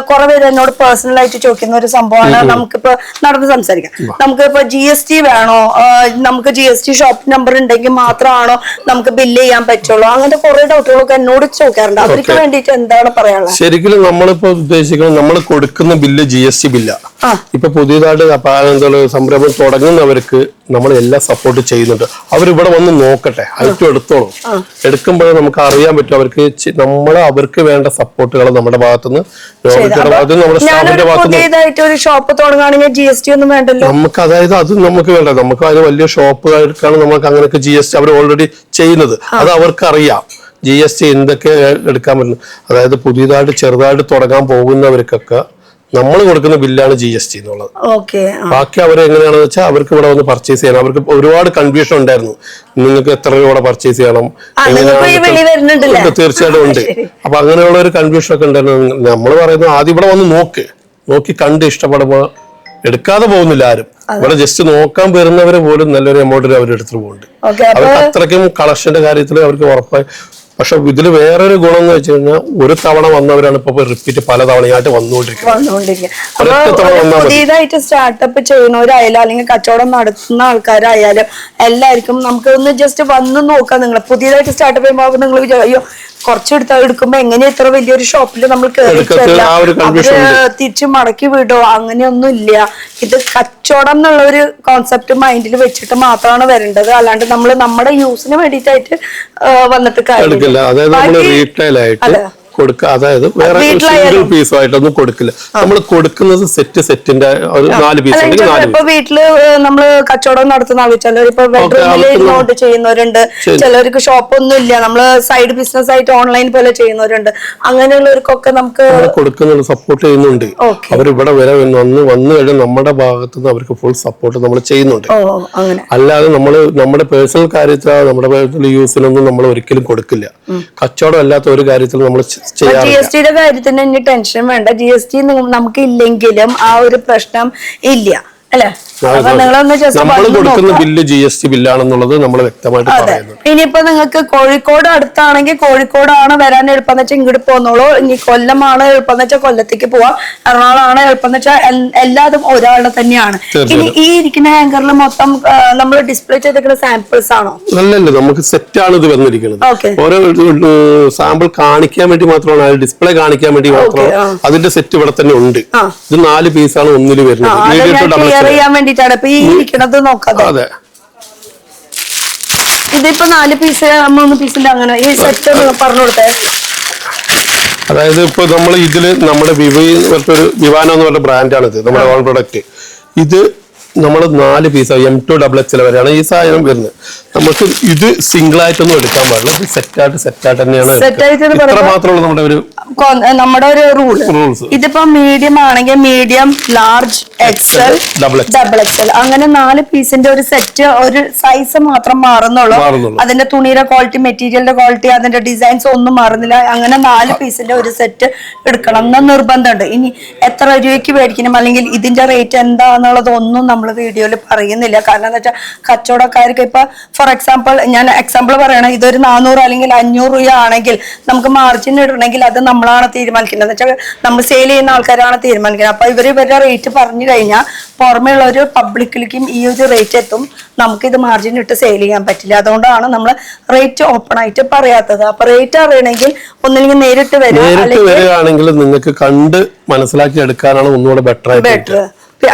കുറെ പേര് എന്നോട് പേഴ്സണൽ ആയിട്ട് ചോദിക്കുന്ന ഒരു സംഭവമാണ്, നമുക്കിപ്പോ നടന്ന് സംസാരിക്കാം, നമുക്കിപ്പോ GST വേണോ, നമുക്ക് GST ഷോപ്പ് നമ്പർ ഉണ്ടെങ്കിൽ മാത്രമാണോ നമുക്ക് ബില്ല് ചെയ്യാൻ പറ്റുള്ളൂ, അങ്ങനത്തെ കുറെ ഡൗട്ടുകളൊക്കെ എന്നോട് ചോദിക്കാറുണ്ട്. അവർക്ക് വേണ്ടിട്ട് എന്താണ് പറയാനുള്ളത്? ശരിക്കും നമ്മളിപ്പോ ഉദ്ദേശിക്കുന്നത് നമ്മൾ കൊടുക്കുന്ന ബില്ല് GST ബില്ല. ഇപ്പൊ പുതിയതായിട്ട് സംരംഭം തുടങ്ങുന്നവർക്ക് നമ്മൾ എല്ലാം സപ്പോർട്ട് ചെയ്യുന്നുണ്ട്. അവരിവിടെ വന്ന് നോക്കട്ടെ, ഐറ്റം എടുത്തോളും. എടുക്കുമ്പോഴേ നമുക്ക് അറിയാൻ പറ്റും അവർക്ക് അവർക്ക് വേണ്ട സപ്പോർട്ടുകൾ നമ്മുടെ ഭാഗത്തുനിന്ന്, നമ്മുടെ സ്റ്റാഫിന്റെ ഭാഗത്തുനിന്ന്. ഒരു ഷോപ്പ് തുടങ്ങുകയാണെങ്കിൽ GST ഒന്നും വേണ്ടല്ലോ നമുക്ക്. അതായത് അത് നമുക്ക് വേണ്ട, നമുക്ക് അതിന് വലിയ ഷോപ്പുകാർക്കാണ് നമുക്ക് അങ്ങനെയൊക്കെ GST അവർ ഓൾറെഡി ചെയ്യുന്നത്. അത് അവർക്ക് അറിയാം GST എന്തൊക്കെ എടുക്കാൻ പറ്റുന്നു. അതായത് പുതിയതായിട്ട് ചെറുതായിട്ട് തുടങ്ങാൻ പോകുന്നവർക്കൊക്കെ നമ്മൾ കൊടുക്കുന്ന ബില്ലാണ് GST എന്നുള്ളത്. ബാക്കി അവർ എങ്ങനെയാണെന്ന് വെച്ചാൽ അവർക്ക് ഇവിടെ വന്ന് പർച്ചേസ് ചെയ്യണം. അവർക്ക് ഒരുപാട് കൺഫ്യൂഷൻ ഉണ്ടായിരുന്നു, നിങ്ങൾക്ക് എത്ര രൂപ പർച്ചേസ് ചെയ്യണം, എങ്ങനെയാണ്. തീർച്ചയായിട്ടും ഉണ്ട്. അപ്പൊ അങ്ങനെയുള്ള ഒരു കൺഫ്യൂഷൻ ഒക്കെ ഉണ്ടായിരുന്നു. നമ്മൾ പറയുന്നത് ആദ്യം ഇവിടെ വന്ന് നോക്കി കണ്ട് ഇഷ്ടപ്പെടുമ്പോ എടുക്കാതെ പോകുന്നില്ല ആരും. ഇവിടെ ജസ്റ്റ് നോക്കാൻ വരുന്നവര് പോലും നല്ലൊരു എമൗണ്ടിൽ അവർ എടുത്തിട്ട് പോകുന്നുണ്ട്. അവർക്ക് അത്രയ്ക്കും കളക്ഷന്റെ കാര്യത്തിൽ അവർക്ക് ഉറപ്പായി പക്ഷെ ഇതില് വേറൊരു ഗുണം എന്ന് വെച്ച് കഴിഞ്ഞാൽ ഒരു തവണ വന്നവരാണ് ഇപ്പൊ റിപ്പീറ്റ് പല തവണയായിട്ട് വന്നുകൊണ്ടിരിക്കുന്നത്. പുതിയതായിട്ട് സ്റ്റാർട്ടപ്പ് ചെയ്യുന്നവരായാലും അല്ലെങ്കിൽ കച്ചവടം നടത്തുന്ന ആൾക്കാരായാലും എല്ലാവർക്കും നമുക്ക് ഒന്ന് ജസ്റ്റ് വന്ന് നോക്കാം. നിങ്ങൾ പുതിയതായിട്ട് സ്റ്റാർട്ടപ്പ് ചെയ്യുമ്പോൾ നിങ്ങൾ അയ്യോ കുറച്ചെടുത്ത് എടുക്കുമ്പോ എങ്ങനെ ഇത്ര വലിയൊരു ഷോപ്പിൽ നമ്മൾ തിരിച്ചു മടക്കി വിടോ അങ്ങനെയൊന്നും ഇല്ല. ഇത് കച്ചവടം എന്നുള്ള ഒരു കോൺസെപ്റ്റ് മൈൻഡിൽ വെച്ചിട്ട് മാത്രമാണ് വരേണ്ടത്. അല്ലാണ്ട് നമ്മൾ നമ്മുടെ യൂസിന് വേണ്ടിയിട്ടായിട്ട് വന്നിട്ട് കാര്യമില്ല. അതായത് വേറെ സിംഗിൾ പീസ് ആയിട്ടൊന്നും കൊടുക്കില്ല. നമ്മൾ കൊടുക്കുന്നത് സെറ്റിന്റെ ഒരു 4 പീസ്. ഇപ്പൊ വീട്ടില് നമ്മള് കച്ചവടം നടത്തുന്ന ആൾ ചിലരിപ്പോ ബെഡ്റൂമിൽ ചെയ്യുന്നവരുണ്ട്, ചിലർക്ക് ഷോപ്പൊന്നും ഇല്ല, നമ്മള് സൈഡ് ബിസിനസ് ആയിട്ട് ഓൺലൈൻ പോലെ ചെയ്യുന്നവരുണ്ട്. അങ്ങനെയുള്ളവർക്കൊക്കെ നമുക്ക് കൊടുക്കുന്നുണ്ട്, സപ്പോർട്ട് ചെയ്യുന്നുണ്ട്. അവരിവിടെ വരെ വന്നു കഴിഞ്ഞാൽ നമ്മുടെ ഭാഗത്ത് നിന്ന് അവർക്ക് ഫുൾ സപ്പോർട്ട് നമ്മൾ ചെയ്യുന്നുണ്ട്. അല്ലാതെ നമ്മുടെ പേഴ്സണൽ കാര്യത്തിൽ നമ്മുടെ പേഴ്സണൽ യൂസിനൊന്നും നമ്മൾ ഒരിക്കലും കൊടുക്കില്ല. കച്ചവടം അല്ലാത്ത ഒരു കാര്യത്തിൽ നമ്മൾ GST കാര്യത്തിന് ഇനി ടെൻഷൻ വേണ്ട. GST നമുക്ക് ഇല്ലെങ്കിലും ആ ഒരു പ്രശ്നം ഇല്ല അല്ലെ. ബില്ല് GST ബില്ലാണെന്നുള്ളത് നമ്മൾ വ്യക്തമായിട്ട് പറയുന്നു. ഇനിയിപ്പോ നിങ്ങൾക്ക് കോഴിക്കോട് അടുത്താണെങ്കിൽ കോഴിക്കോടാണ് വരാൻ എളുപ്പം വെച്ചാൽ ഇങ്ങോട്ട് പോന്നോളൂ. ഇനി കൊല്ലമാണ് എളുപ്പം വെച്ചാൽ കൊല്ലത്തേക്ക് പോവാം. എറണാകുളമാണ് എളുപ്പം വെച്ചാൽ എല്ലാതും ഒരാളുടെ തന്നെയാണ്. ഇനി ഈ ഇരിക്കുന്ന ഹാങ്കറിൽ മൊത്തം നമ്മൾ ഡിസ്പ്ലേ ചെയ്തിരിക്കുന്ന സാമ്പിൾസ് ആണോ? അല്ലല്ല, നമുക്ക് സെറ്റ് ആണ് ഇത് വന്നിരിക്കുന്നത്. ഓരോ സാമ്പിൾ കാണിക്കാൻ വേണ്ടി മാത്രമാണ്, ഡിസ്പ്ലേ കാണിക്കാൻ വേണ്ടി മാത്രമാണ്. അതിന്റെ സെറ്റ് ഇവിടെ തന്നെ ഉണ്ട്. ഇത് 4 പീസാണ് ഒന്നിൽ വരുന്നത്. അറിയാൻ വേണ്ടിട്ടാണ് ഇപ്പൊ ഈ ഇരിക്കണത് നോക്കാതെ. ഇതിപ്പോ 4 പീസ് 3 പീസിന്റെ അങ്ങനെ ഈ സെറ്റ് പറഞ്ഞു കൊടുത്തേ. അതായത് ഇപ്പൊ നമ്മൾ ഇതില് നമ്മുടെ വിവാനോ എന്ന് പറഞ്ഞ ബ്രാൻഡാണ് ഇത്, നമ്മുടെ ഓൺ പ്രൊഡക്റ്റ്. ഇത് നമ്മൾ 4 പീസ് M2XXL വരെയാണ് ഈ സാധനം വരുന്നത്. നമുക്ക് ഇത് സിംഗിൾ ആയിട്ടൊന്നും എടുക്കാൻ പാടില്ല. ഇത് സെറ്റായിട്ട് തന്നെയാണ്. ഇത്ര മാത്രമുള്ള നമ്മുടെ ഒരു റൂൾസ്. ഇതിപ്പോ മീഡിയം ആണെങ്കിൽ മീഡിയം, ലാർജ്, XL, XXL അങ്ങനെ 4 പീസിന്റെ ഒരു സെറ്റ്, ഒരു സൈസ് മാത്രം മാറുന്നുള്ളൂ. അതിന്റെ തുണിയുടെ ക്വാളിറ്റി, മെറ്റീരിയലിന്റെ ക്വാളിറ്റി, അതിന്റെ ഡിസൈൻസ് ഒന്നും മാറുന്നില്ല. അങ്ങനെ 4 പീസിന്റെ ഒരു സെറ്റ് എടുക്കണം എന്ന് നിർബന്ധമുണ്ട്. ഇനി എത്ര രൂപയ്ക്ക് മേടിക്കണം അല്ലെങ്കിൽ ഇതിന്റെ റേറ്റ് എന്താന്നുള്ളതൊന്നും നമ്മൾ വീഡിയോയിൽ പറയുന്നില്ല. കാരണം എന്താ വെച്ചാൽ കച്ചവടക്കാർക്ക് ഇപ്പൊ ഫോർ എക്സാമ്പിൾ ഞാൻ പറയണം, ഇതൊരു 400 അല്ലെങ്കിൽ 500 രൂപ ആണെങ്കിൽ നമുക്ക് മാർജിൻ ഇടണമെങ്കിൽ അത് നമ്മളാണ് തീരുമാനിക്കുന്നത്. എന്ന് വെച്ചാൽ നമ്മൾ സെയിൽ ചെയ്യുന്ന ആൾക്കാരാണ് തീരുമാനിക്കുന്നത്. അപ്പൊ ഇവരുടെ റേറ്റ് പറഞ്ഞു കഴിഞ്ഞാൽ പുറമേ ഉള്ള ഒരു പബ്ലിക്കിലേക്കും ഈ ഒരു റേറ്റ് എത്തും. നമുക്കിത് മാർജിൻ ഇട്ട് സെയിൽ ചെയ്യാൻ പറ്റില്ല. അതുകൊണ്ടാണ് നമ്മൾ റേറ്റ് ഓപ്പൺ ആയിട്ട് പറയാത്തത്. അപ്പൊ റേറ്റ് അറിയണമെങ്കിൽ ഒന്നില്ലെങ്കിൽ നേരിട്ട് വരികയാണെങ്കിൽ നിങ്ങൾക്ക് കണ്ട് മനസ്സിലാക്കി എടുക്കാനാണ് ഒന്നുകൂടെ ബെറ്റർ.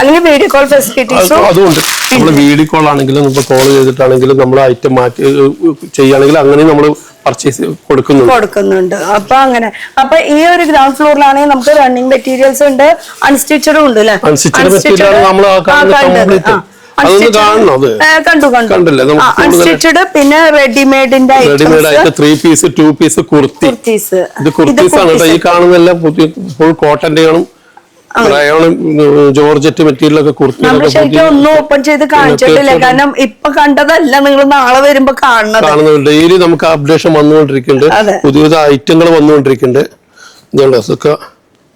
അല്ലെങ്കിൽ വീഡിയോ കോൾ ഫെസിലിറ്റീസും അതുകൊണ്ട് നമ്മൾ വീഡിയോ കോൾ ആണെങ്കിലും കോൾ ചെയ്തിട്ടാണെങ്കിലും നമ്മൾ ഐറ്റം മാറ്റി ചെയ്യുകയാണെങ്കിൽ അങ്ങനെ നമ്മൾ പർച്ചേസ് കൊടുക്കുന്നുണ്ട്. അപ്പൊ അങ്ങനെ അപ്പൊ ഈ ഒരു ഗ്രൗണ്ട് ഫ്ലോറിലാണെങ്കിൽ നമുക്ക് റണ്ണിങ് മെറ്റീരിയൽസ് ഉണ്ട്, അൺസ്റ്റിച്ചഡും ഉണ്ട് അല്ലെ. അൺസ്റ്റിച്ചഡ് പിന്നെ റെഡിമെയ്ഡിന്റെ 3 പീസ് 2 പീസ് കുർത്തീസ്. ഇത് കുർത്തീസാണ് ഈ കാണുന്നതെല്ലാം ഫുൾ കോട്ടന്റെ ആണ്. ജോർജറ്റ് മെറ്റീരിയൽ ഒക്കെ ശരിക്കും ഒന്നും ഓപ്പൺ ചെയ്ത് കാണിച്ചിട്ടില്ല. കാരണം ഇപ്പൊ കണ്ടതല്ല, നിങ്ങൾ നാളെ വരുമ്പോ കാണുന്നത്. ഡെയിലി നമുക്ക് അപ്ഡേഷൻ വന്നുകൊണ്ടിരിക്കുന്നുണ്ട്, പുതിയ ഐറ്റങ്ങൾ വന്നുകൊണ്ടിരിക്കുന്നുണ്ട്.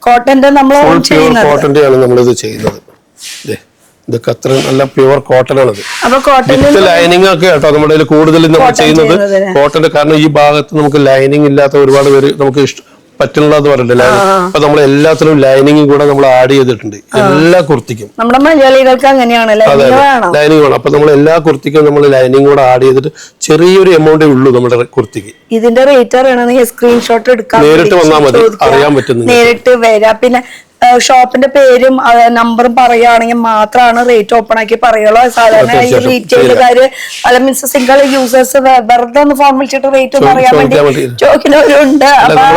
കോട്ടന്റെ കോട്ടന്റെ ആണ് നമ്മളിത് ചെയ്യുന്നത്. ഇതൊക്കെ അത്ര നല്ല പ്യുവർ കോട്ടൺ ആണത്. വിത്ത് ലൈനിങ് ഒക്കെ കേട്ടോ നമ്മുടെ കൂടുതൽ നമ്മൾ ചെയ്യുന്നത് കോട്ടന്റെ. കാരണം ഈ ഭാഗത്ത് നമുക്ക് ലൈനിങ് ഇല്ലാത്ത ഒരുപാട് പേര് നമുക്ക് പറ്റുള്ളത് പറഞ്ഞില്ല. അപ്പൊ നമ്മൾ എല്ലാത്തിനും ലൈനിങ്ങും കൂടെ നമ്മൾ ആഡ് ചെയ്തിട്ടുണ്ട് എല്ലാ കുർത്തിക്കും. അതെ, ലൈനിങ് വേണം. അപ്പൊ നമ്മൾ എല്ലാ കുർത്തിക്കും നമ്മൾ ലൈനിങ് കൂടെ ആഡ് ചെയ്തിട്ട് ചെറിയൊരു എമൗണ്ടേ ഉള്ളൂ നമ്മുടെ കുർത്തിക്ക്. ഇതിന്റെ റേറ്റ് അറിയണമെങ്കിൽ സ്ക്രീൻഷോട്ട് എടുക്കാം, നേരിട്ട് വന്നാൽ മതി, അറിയാൻ പറ്റും. നേരിട്ട് വരാം. പിന്നെ ഷോപ്പിന്റെ പേരും നമ്പറും പറയുകയാണെങ്കിൽ മാത്രമാണ് റേറ്റ് ഓപ്പൺ ആക്കി പറയുള്ളൂ. സാധാരണ ഈ റീറ്റെയിലുകാര് അല്ല മീൻസ് സിംഗിൾ യൂസേഴ്സ് വെറുതെ ഒന്ന് ഫോൺ വിളിച്ചിട്ട് റേറ്റ് പറയാൻ വേണ്ടി ചോദിക്കുന്നവരുണ്ട്.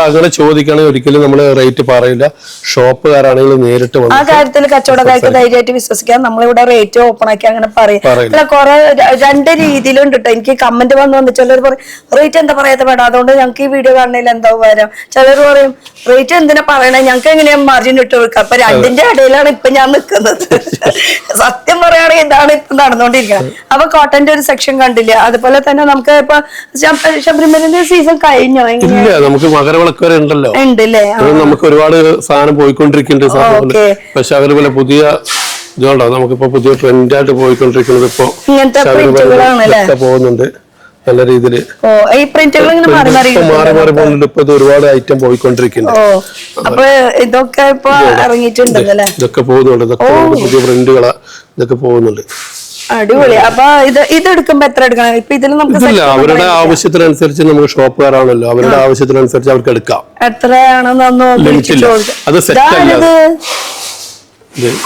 അങ്ങനെ ചോദിക്കുകയാണെങ്കിൽ ഒരിക്കലും നമ്മൾ റേറ്റ് പറയില്ല. ഷോപ്പുകാരാണെങ്കിൽ നേരിട്ട് ആ കാര്യത്തിൽ കച്ചവടക്കാർക്ക് ധൈര്യമായിട്ട് വിശ്വസിക്കാം. നമ്മളിവിടെ റേറ്റ് ഓപ്പൺ ആക്കി അങ്ങനെ പറയും. അല്ല കുറെ 2 രീതിയിലുണ്ട് കേട്ടോ. എനിക്ക് കമന്റ് വന്നു ചിലർ പറയും റേറ്റ് എന്താ പറയാത്ത വേണം, അതുകൊണ്ട് ഞങ്ങൾക്ക് ഈ വീഡിയോ കാണുന്നതിൽ എന്താ ഉപകാരം. ചിലർ പറയും റേറ്റ് എന്തിനാ പറയണേ, ഞങ്ങൾക്ക് എങ്ങനെയാ മാർജിൻ ഇട്ട് കൊടുക്കുക. അപ്പൊ 2ന്റെ ഇടയിലാണ് ഇപ്പൊ ഞാൻ നിൽക്കുന്നത്. സത്യം പറയുകയാണെങ്കിൽ ഇതാണ് ഇപ്പൊ നടന്നുകൊണ്ടിരിക്കുന്നത്. അപ്പൊ കോട്ടന്റെ ഒരു സെക്ഷൻ കണ്ടില്ല. അതുപോലെ തന്നെ നമുക്ക് ഇപ്പൊ ശബരിമലന്റെ സീസൺ കഴിഞ്ഞോ? ഇല്ല, നമുക്ക് മകരവിളക്ക് വരെ ഉണ്ടല്ലോ. ഉണ്ടല്ലേ, നമുക്ക് ഒരുപാട് സാധനം പോയിക്കൊണ്ടിരിക്കുന്നുണ്ട്. പക്ഷെ ശബരിമല പുതിയ ഇതുകൊണ്ടോ നമുക്കിപ്പോ പുതിയ ട്രെൻഡായിട്ട് പോയിക്കൊണ്ടിരിക്കുന്നത്. ഇപ്പൊ ശബരിമല പോകുന്നുണ്ട്. നല്ല രീതിയിൽ ഈ പ്രിന്റുകൾ ഇങ്ങനെ മാറി മാറി പോകുന്നുണ്ട്. ഇപ്പൊ ഇത് ഒരുപാട് ഐറ്റം പോയിക്കൊണ്ടിരിക്കുന്നുണ്ട്. അപ്പൊ ഇതൊക്കെ ഇപ്പൊ ഇറങ്ങിയിട്ടുണ്ടല്ലേ? ഇതൊക്കെ പോകുന്നുണ്ട്. ഇതൊക്കെ പുതിയ പ്രിന്റുകളാ ഇതൊക്കെ പോകുന്നുണ്ട്. അടിപൊളി. അപ്പൊ ഇത് എടുക്കുമ്പോ എത്ര എടുക്കണം? ഇപ്പൊ ഇതിൽ നമുക്ക് അവരുടെ ആവശ്യത്തിനനുസരിച്ച് നമുക്ക് ഷോപ്പുകാരാണല്ലോ, അവരുടെ ആവശ്യത്തിനനുസരിച്ച് അവർക്ക് എടുക്കാം. എത്രയാണെന്നൊന്ന് അത് സെറ്റ്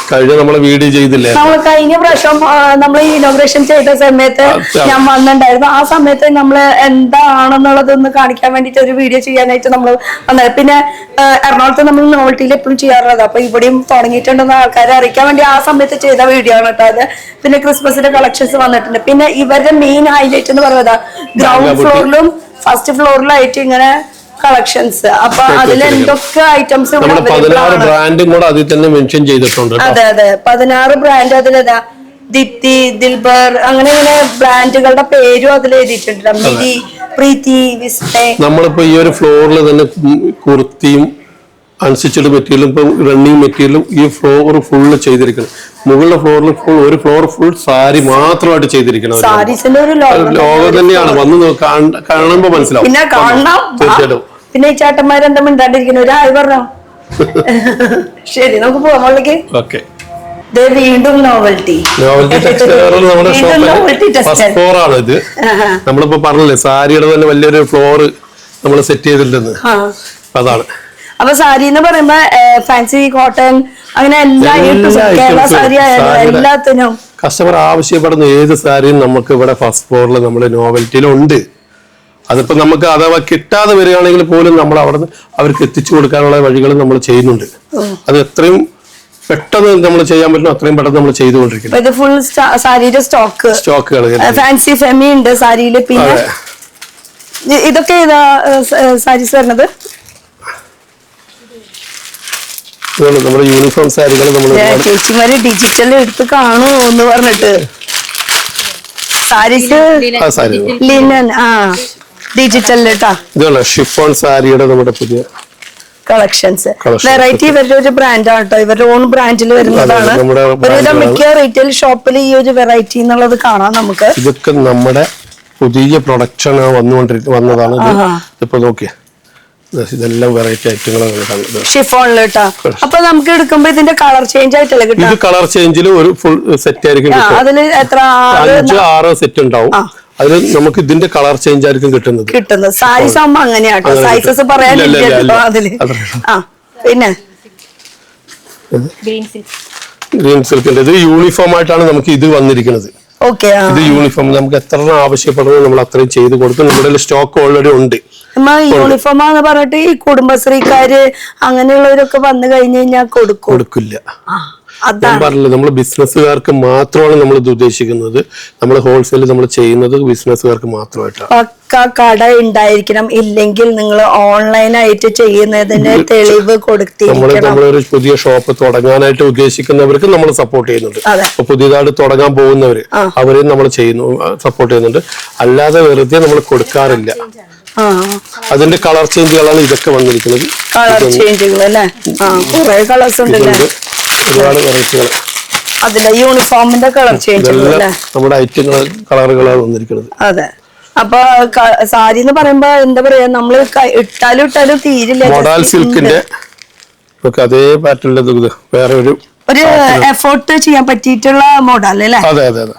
കഴിഞ്ഞ നമ്മളെ വീഡിയോ ചെയ്തില്ലേ? നമ്മൾ കഴിഞ്ഞ പ്രാവശ്യം നമ്മൾ ഇനോഗ്രേഷൻ ചെയ്ത സമയത്ത് ഞാൻ വന്നിട്ടുണ്ടായിരുന്നു. ആ സമയത്ത് നമ്മൾ എന്താണെന്നുള്ളതൊന്ന് കാണിക്കാൻ വേണ്ടിട്ട് ഒരു വീഡിയോ ചെയ്യാനായിട്ട് നമ്മൾ വന്നത്. പിന്നെ എറണാകുളത്ത് നമ്മൾ നോവൽറ്റിയിൽ എപ്പോഴും ചെയ്യാറുള്ളത്. അപ്പൊ ഇവിടെയും തുടങ്ങിയിട്ടുണ്ടെന്ന് ആൾക്കാരെ അറിയിക്കാൻ വേണ്ടി ആ സമയത്ത് ചെയ്ത വീഡിയോ ആണ് കേട്ടോ അത്. പിന്നെ ക്രിസ്മസിന്റെ കളക്ഷൻസ് വന്നിട്ടുണ്ട്. പിന്നെ ഇവരുടെ മെയിൻ ഹൈലൈറ്റ് എന്ന് പറയുന്നത് ഗ്രൗണ്ട് ഫ്ലോറിലും ഫസ്റ്റ് ഫ്ലോറിലായിട്ട് ഇങ്ങനെ കളക്ഷൻസ്. അപ്പൊ അതിൽ എന്തൊക്കെ ഐറ്റംസ് 16 ബ്രാൻഡും കൂടെ അതിൽ തന്നെ മെൻഷൻ ചെയ്തിട്ടുണ്ട്. അതെ 16 ബ്രാൻഡ് അതിലെതാ ദീപ്തി, ദിൽബർ, അങ്ങനെ ഇങ്ങനെ ബ്രാൻഡുകളുടെ പേരും അതിൽ എഴുതിയിട്ടുണ്ട്. മിരി, പ്രീതി, വിസ്മയ. നമ്മളിപ്പോ ഈ ഒരു ഫ്ലോറിൽ തന്നെ കുർത്തിയും അൺസ്റ്റിച്ചഡ് മെറ്റീരിയലും ഇപ്പൊ റണ്ണിങ് മെറ്റീരിയലും ഈ ഫ്ലോർ ഫുള്ള് ചെയ്തിരിക്കണം. മുകളിലെ ഫ്ലോറിൽ ഒരു ഫ്ലോർ ഫുൾ സാരി മാത്രമായിട്ട് ചെയ്തിരിക്കണം. ലോകം തന്നെയാണ്. വന്ന് കാണുമ്പോ മനസ്സിലാവും. പിന്നെ കാണണം. തീർച്ചയായിട്ടും. പിന്നെ ഈ ചേട്ടന്മാരെന്താ മിണ്ടാണ്ടിരിക്കുന്നു? ഒരു ആയി പറഞ്ഞോ. ശരി, നമുക്ക് പോവാം മുകളിലേക്ക്. ഓക്കെ. വീണ്ടും നോവൽറ്റി നമ്മുടെ ഫസ്റ്റ് ഫ്ലോർ ആണ് ഇത്. നമ്മളിപ്പോ പറഞ്ഞില്ലേ സാരിയുടെ തന്നെ വലിയൊരു ഫ്ലോർ നമ്മൾ സെറ്റ് ചെയ്തിട്ടുണ്ടെന്ന്. അതാണ്. അപ്പൊ സാരി എന്ന് പറയുമ്പോ ഫാൻസി കോട്ടൺ അങ്ങനെ കേരള സാരി എല്ലാത്തിനും കസ്റ്റമർ ആവശ്യപ്പെടുന്ന ഏത് സാരിയും നമുക്ക് ഇവിടെ ഫസ്റ്റ് ഫ്ലോറിൽ നമ്മുടെ നോവൽറ്റിയിലുണ്ട്. അതിപ്പോ നമുക്ക് അഥവാ കിട്ടാതെ വരികയാണെങ്കിൽ പോലും നമ്മൾ അവിടെ അവർക്ക് എത്തിച്ചു കൊടുക്കാനുള്ള വഴികൾ നമ്മൾ ചെയ്യുന്നുണ്ട്. അത് എത്രയും പെട്ടെന്ന് നമ്മൾ ചെയ്യാൻ പറ്റും അത്രയും പെട്ടെന്ന് നമ്മൾ ചെയ്തുകൊണ്ടിരിക്കുന്നത്. ഇത് ഫുൾ സാരിയുടെ സ്റ്റോക്കുകൾ ഫാൻസി ഫെമി ഉണ്ട് സാരിയില്. പിന്നെ ഇതൊക്കെ ഏതാ സാരീസ് വരുന്നത്? നമ്മുടെ യൂണിഫോം സാരികൾ ചേച്ചിമാര് ഡിജിറ്റൽ എടുത്ത് കാണൂ എന്ന് പറഞ്ഞിട്ട് സാരീസ് ലിനൻ ഡിജിറ്റലിൽ ഇതല്ല ഷിഫോൺ സാരിയുടെ നമ്മുടെ പുതിയ കളക്ഷൻസ്. വെറൈറ്റി ഇവരുടെ ഒരു ബ്രാൻഡാണ് കേട്ടോ. ഇവരുടെ ഓൺ ബ്രാൻഡിൽ വരുന്നതാണ്. ഒരുവിധം മിക്ക റീറ്റെയിൽ ഷോപ്പിൽ ഈ ഒരു വെറൈറ്റി എന്നുള്ളത് കാണാം നമുക്ക്. ഇതൊക്കെ നമ്മുടെ പുതിയ പ്രൊഡക്ഷൻ വന്നതാണ്. ഇപ്പൊ നോക്കിയാ ഇതെല്ലാം വെറൈറ്റി ഐറ്റങ്ങളാണ് ഷിഫോണിൽ കേട്ടോ. അപ്പൊ നമുക്ക് എടുക്കുമ്പോ ഇതിന്റെ കളർ ചേഞ്ച് ആയിട്ടല്ലേ കിട്ടും? ഇത് കളർ ചേഞ്ചിൽ ഒരു ഫുൾ സെറ്റ് ആയിരിക്കും. അതിൽ എത്ര 5-6 സെറ്റ് ഉണ്ടാവും. അതിൽ നമുക്ക് ഇതിന്റെ കളർ ചേഞ്ച് ആയിരിക്കും കിട്ടുന്നത്. സാരീസ് ആകുമ്പോ അങ്ങനെയാട്ടോ. സൈസസ് പറയാനില്ല അതില്. പിന്നെ ഗ്രീൻ സിൽക്കിന്റെ ഇത് യൂണിഫോം ആയിട്ടാണ് നമുക്ക് ഇത് വന്നിരിക്കുന്നത്. ഇത് യൂണിഫോം നമുക്ക് എത്ര ആവശ്യപ്പെടുന്നത് നമ്മൾ അത്രയും ചെയ്ത് കൊടുക്കും. നമ്മുടെ സ്റ്റോക്ക് ഓൾറെഡി ഉണ്ട്. യൂണിഫോം എന്ന് പറഞ്ഞിട്ട് ഈ കുടുംബശ്രീക്കാര് അങ്ങനെയുള്ളവരൊക്കെ വന്നു കഴിഞ്ഞു കഴിഞ്ഞാൽ കൊടുക്കില്ല. ഞാൻ പറഞ്ഞില്ല, നമ്മൾ ബിസിനസ്സുകാർക്ക് മാത്രമാണ് നമ്മൾ ഇത് ഉദ്ദേശിക്കുന്നത്. നമ്മൾ ഹോൾസെയിൽ നമ്മൾ ചെയ്യുന്നത് ബിസിനസ്സുകാർക്ക് മാത്രമായിട്ടാണ്. പക്ക കട ഉണ്ടായിരിക്കണം. ഇല്ലെങ്കിൽ നിങ്ങൾ ഓൺലൈനായിട്ട് ചെയ്യുന്നതിന് തെളിവ് കൊടുത്തിരിക്കണം. നമ്മളൊരു പുതിയ ഷോപ്പ് തുടങ്ങാനായിട്ട് ഉദ്ദേശിക്കുന്നവർക്ക് നമ്മൾ സപ്പോർട്ട് ചെയ്യുന്നുണ്ട്. അപ്പൊ പുതിയതായിട്ട് തുടങ്ങാൻ പോകുന്നവര് അവരെയും നമ്മൾ സപ്പോർട്ട് ചെയ്യുന്നുണ്ട്. അല്ലാതെ വെറുതെ നമ്മൾ കൊടുക്കാറില്ല. അതിന്റെ കളർ ചേഞ്ചുകളാണ് ഇതൊക്കെ വന്നിരിക്കുന്നത്. കളർ ചേഞ്ചുകൾ അല്ലേ? കളേഴ്സ് ഉണ്ടല്ലേ? ഒരുപാട് വെറൈറ്റികൾ. അതിലെ യൂണിഫോമിന്റെ കളർ ചേഞ്ച് നമ്മുടെ ഐറ്റങ്ങൾ കളറുകളാണ് വന്നിരിക്കുന്നത്. അതെ. അപ്പൊ സാരി എന്ന് പറയുമ്പോ എന്താ പറയാ, നമ്മള് ഇട്ടാലും തീരില്ല. മോഡൽ സിൽക്കിന്റെ അതേ പാറ്റേണിൽ വേറെ ഒരു എഫോർട്ട് ചെയ്യാൻ പറ്റിയിട്ടുള്ള മോഡൽ അല്ലേ? അതെ അതെ അതെ.